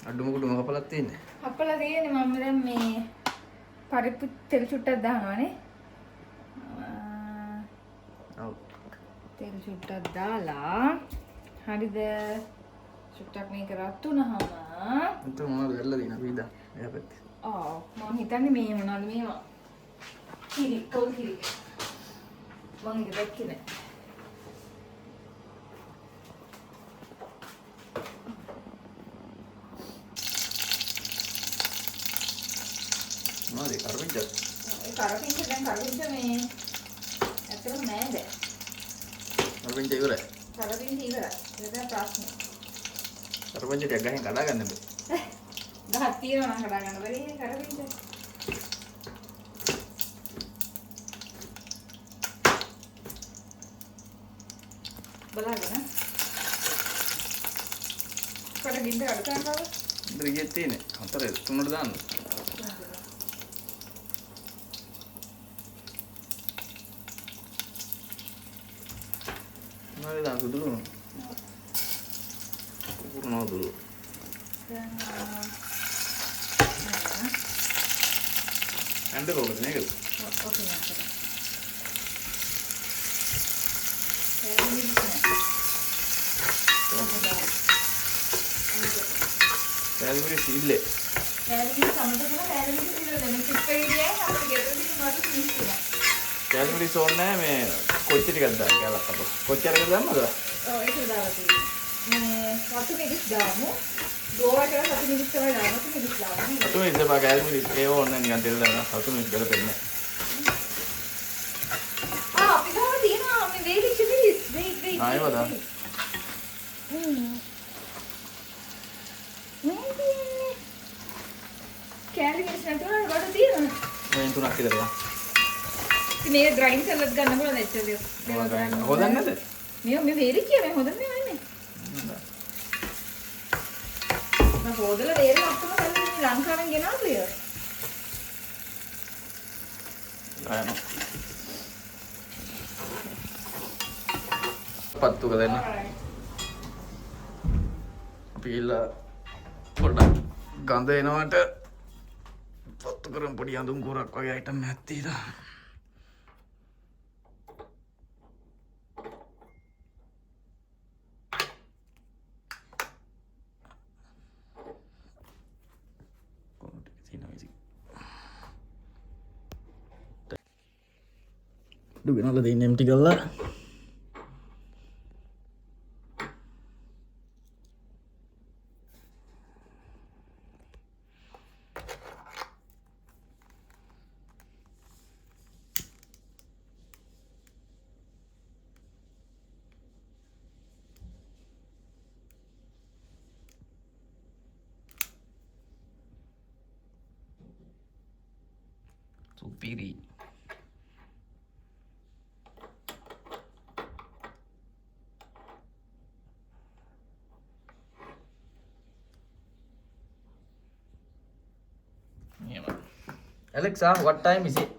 අඩුම කුඩුම කපලක් තියෙන්නේ. අපලා තියෙන්නේ මම දැන් මේ පරිප්පු තෙල් චුට්ටක් දානවානේ. ඔව්. තෙල් චුට්ටක් දාලා හරිද? චුට්ටක් මේක රත් වුණාම එතන මොනවද වෙලා දින අපි ඉදා එයා පැත්තේ. මම හිතන්නේ මේ මොනවද මේවා. කිරි කොල් කිරි. මම ඒක දැක්කේ නෑ. මොනවද කරවිච්ච? ඒ කරපිංච දැන් කරපිංච මේ ඇත්තටම නෑ දැන්. කරවිච්ච ඉවරයි. කරපිංච ඉවරයි. ඒක ප්‍රශ්නේ. කරවිච්ච ටික ගහෙන් කඩා ගන්න බෑ. ගහක් තියෙනවා නම් කඩා ගන්න බැරි කරපිංච. බලාගෙන. කොට ගින්ද අඩ කරනවා. ඉතින් ගියේ තියෙන්නේ. හතරේ තුනට දාන්න. මොනවද දාන්න දුරු? පුරුණා දුරු. ඇන්ද කොහොමද මේක? ඕකේ නේද? පැල්පුරේ සීල්ලේ කෑලිමිටි සමත කරන කෑලිමිටි පිළිවෙල දැන් චිප් එකේ ගියයි අපිට ගෙදරදී මට මිස් වෙනවා. කැල්මිටි සෝන්නේ මේ කොච්චි ටිකක් දාන්න කියලා අප්පා. කොච්චි අරගෙන දැම්මද? ඔව් ඒක දාලා තියෙනවා. මේ වතු මිරිස් දාමු. ගෝවා කරලා වතු මිරිස් තමයි දාමු. වතු මිරිස් දාමු. සතු මිරිස් බා කැල්මිටි ඒ ඕන්නේ නිකන් තෙල් දාන්න. සතු මිරිස් ගලපෙන්නේ. අපි ගාව තියෙනවා මේ වේලිච්ච මිරිස්. වෙයි. ආයෙම දාන්න. කෑලිමිටි නැතුණා කොට තියෙනවා. මේ තුනක් විතර දාන්න. ඉතින් මේ ග්‍රයින්ඩ් සලාඩ් ගන්න පුළුවන් ඇක්චුලි. හොදන්නේ නැද? මේ වේලිච්ච මේ හොදන්නේ නැහැ. මම හොදලා වේලෙන් ඔක්කොම කරලා ලංකාවෙන් ගෙනාවු ඒක. ආයම. පත්තු කරන්න. අපි ඉල්ල පොඩ්ඩක් ගඳ එනවට පත්තු කරමු පොඩි අඳුම් කුරක් වගේ අයිටම් එකක් තියලා. ගෙනල්ලා දෙන්න එම්ටි කරලා සුපිරි. Alexa, what time is it?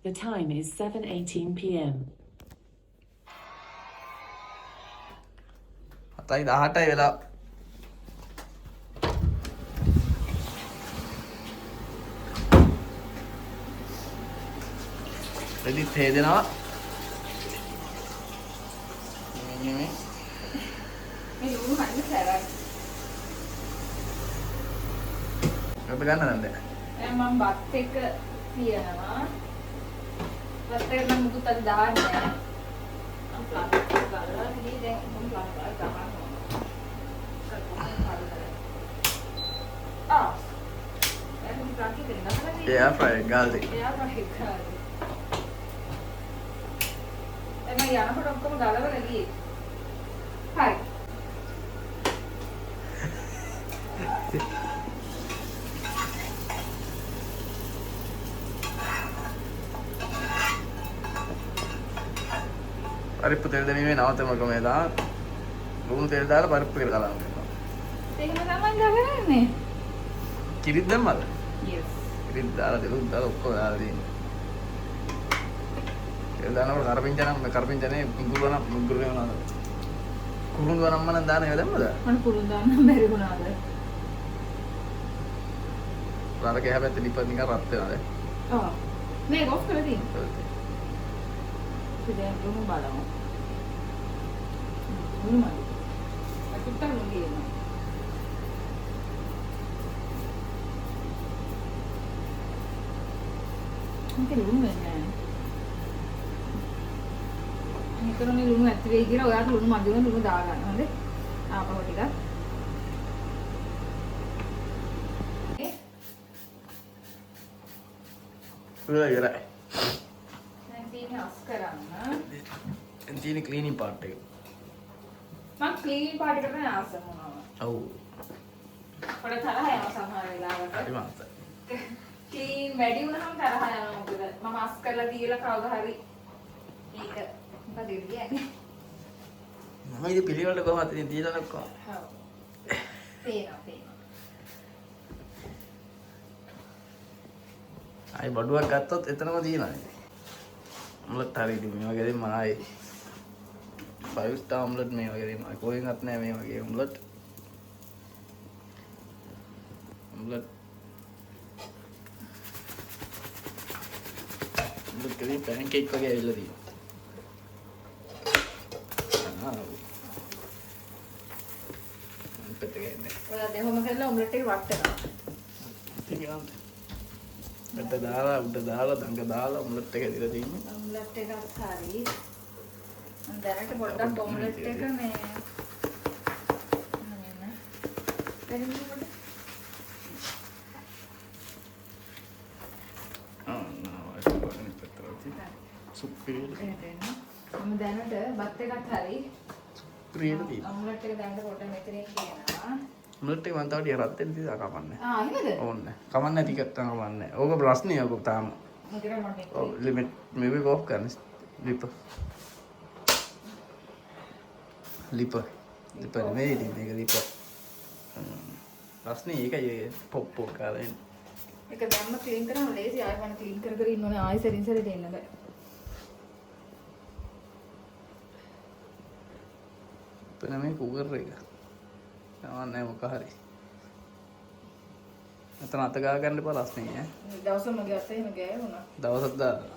The time is 7:18 p.m. 7:18 වෙලා. රෙදි තේදෙනවා. මේ ලුණු හරියට සැරයි. ඔබ ගන්න නැන්ද? දැන් මම බත් එක තියනවා. බත් එක නම් මුකුත් අද දාන්නේ නැහැ. මම ප්ලාස්ටික් ගාලා ඉතින් දැන් මම ප්ලාස්ටික් ගානවා. දැන් ප්ලාස්ටික් දෙන්නා. එයා ෆ්‍රයි ගාල්දේ. එයා ෆ්‍රයි ගාලා. එමේ යනකොට ඔක්කොම ගලවලා ගියේ. හරි. පරිප්පු තෙල් දැමීමේ නවතම ක්‍රමය දාන ලුණු තෙල් දාලා පරිප්පු ටික කලවන්න වෙනවා. එහෙම තමයි කරන්නේ. කිරිත් දැම්මද? yes. කිරිත් දාලා දෙලුත් දාලා ඔක්කොම දාලා තියෙනවා. තෙල් දානකොට කරපිංචනේ කුරුඳු වෙනවද? කුරුඳු වනම්ම නම් දාන එක දැම්මද? මම කුරුඳු දාන්න බැරි වුණාද? රාරකේ හැබැයි ලිපත් නිකන් රත් වෙනවාද? ඔව්. මේක ඔෆ් කරලා තියෙනවා. දැන් ලුණු බලමු. ලුණු මදි. අකුට්ට ලුණු ගේනවා. මේක ලුණු වෙන්නේ නැහැ. මේකනේ ලුණු ඇති වෙයි කියලා ඔයාලට ලුණු මදි වෙන ලුණු දා ගන්න. හොඳේ. ආපහු ටිකක්. ඉවරයි. දැන් තියෙන්නේ අස් කරන්න. දැන් තියෙන්නේ ක්ලීනින් පාර්ට් එක. මම ක්ලීන් පාර්ට් එකට නෑ ආසම වුණා. ඔව්. පොඩ තරහ යනවා සමහර වෙලාවට. හරි මාත්. ක්ලීන් වැඩි වුණාම තරහ යනවා මොකද මම අස් කරලා දීලා කවදා හරි මේක මොකද කියන්නේ. මම ඉතින් පිළිවෙලට කොහොමද ඉතින් දීලා ඔක්කොම. ඔව්. පේනවා. ආයි බඩුවක් ගත්තොත් එතනම තියෙනවා. ඔම්ලට් හරි ඉතින් මේ වගේ දෙන්න මම ආයි 5 star ඔම්ලට් මේ වගේ දෙන්න. කොහෙන්වත් නැහැ මේ වගේ ඔම්ලට්. ඔම්ලට් කලින් පැන්කේක් වගේ ඇවිල්ලා තියෙනවා. පැත්ත ගන්නේ. ඔයාලා දෙහොම කරලා ඔම්ලට් එක වට්ටනවා. තියන්න. පැත්ත දාලා උඩ දාලා දඟ දාලා ඔම්ලට් එක දිලා තියෙන්නේ. ඔම්ලට් එකත් හරි. මම දැනට පොඩ්ඩක් ඔම්ලට් එක මේ මම දැනට බත් එකත් හරි ප්‍රියට තියෙනවා. ඔම්ලට් එක දැනට පොඩ්ඩක් මෙතනින් කියනවා. ඔම්ලට් එක මම තව ටික රත් වෙන්න තියලා කපන්නේ. එහෙමද? ඕන්නේ. කමන්නේ නැති කට්ටම කමන්නේ. ඕක ප්‍රශ්නේ ඕක තාම. මොකද මම ඔව් ලිමිට් මේක ඔෆ් කරන්න. ලිප නෙමෙයි ඉතින් මේක ලිප. ප්‍රශ්නේ ඒකයි පොප් පොප් කාලා එන්නේ. ඒක දැම්ම ක්ලීන් කරාම ලේසි ආයෙ මම ක්ලීන් කර කර ඉන්න ඕනේ ආයෙ සරින් සරේ දෙන්න බෑ. පෙන මේ කුකර් එක. නෑ මොක හරි. අතන අත ගා ගන්න එපා රස්නේ ඈ. දවසම මගේ අත එහෙම ගෑය වුණා. දවසක් දාලා.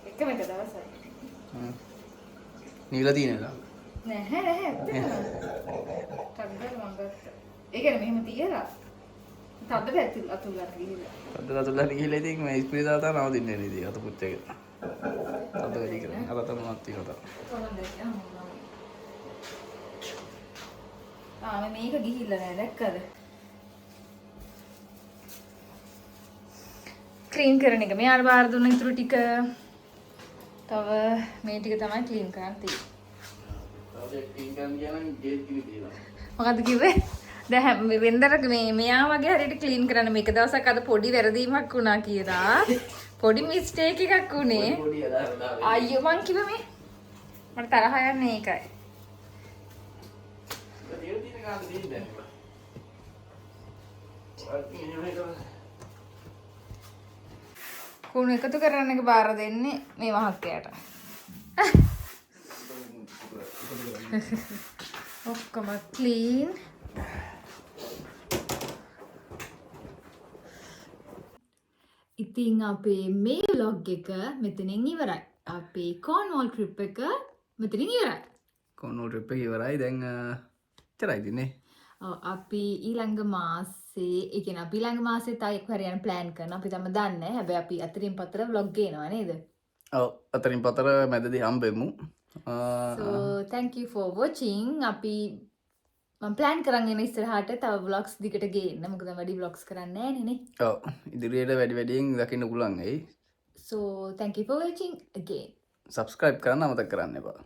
එකම එක දවසයි. නිවිලා තියෙනද? නැහැ ඇත්තටම. ටග්ගල් මම ගත්තා. ඒ කියන්නේ මෙහෙම තියලා. තද්දට අතුල් ගන්න ගිහිල්ලා. තද්දට අතුල් ගන්න ගිහිල්ලා ඉතින් මේ ස්ප්‍රේ දාලා තමයි නවතින්නේ නේද? අත පුච්ච එක. තද්ද වැඩි කරන්නේ. අර තමනක් තියෙනවා. මේක ගිහිල්ලා නෑ දැක්කද? ක්ලීන් කරන එක. මෙයාට බාර දුන්න ඉතුරු ටික. තව මේ ටික තමයි ක්ලීන් කරන්න තියෙන්නේ. තව ක්ලීන් කරන්න කියනනම් ගේට් කිරි තියෙනවා. මොකද්ද කිව්වේ? දැන් වෙන්දර මෙයා වගේ හරියට ක්ලීන් කරන්න මේක දවසක් අද පොඩි වැරදීමක් වුණා කියලා. පොඩි මිස්ටේක් එකක් උනේ. අයියෝ මං කිව්වේ මේ මට තරහ යන්නේ ඒකයි. කුණු එකතු කරන්න එක බාර දෙන්නේ මේ මහත්තයාට. ඔක්කොම ක්ලීන්. ඉතින් අපේ මේ vlog එක මෙතනින් ඉවරයි. අපේ කෝන්වෝල් ට්‍රිප් එක මෙතනින් ඉවරයි. කෝන්වෝල් ට්‍රිප් එක ඉවරයි. දැන් එච්චරයි ඉතින්නේ. අපි ඊළඟ මාසේ ඒ කියන්නේ අපි ඊළඟ මාසේ තව එක්ක හරි යන ප්ලෑන් කරනවා. අපි තම දන්නේ නැහැ. හැබැයි අපි අතරින් පතර vlog ගේනවා නේද? ඔව් අතරින් පතර මැදදී හම්බෙමු. So thank you for watching. අපි මම ප්ලෑන් කරන් ඉන්න ඉස්සරහට තව vlogs දිගට ගේන්න. මොකද වැඩි vlogs කරන්නේ නැහැ නේ. ඔව් ඉදිරියට වැඩි වැඩියෙන් දකින්න පුළුවන් වෙයි. So thank you for watching again. subscribe කරන්න අමතක කරන්න එපා.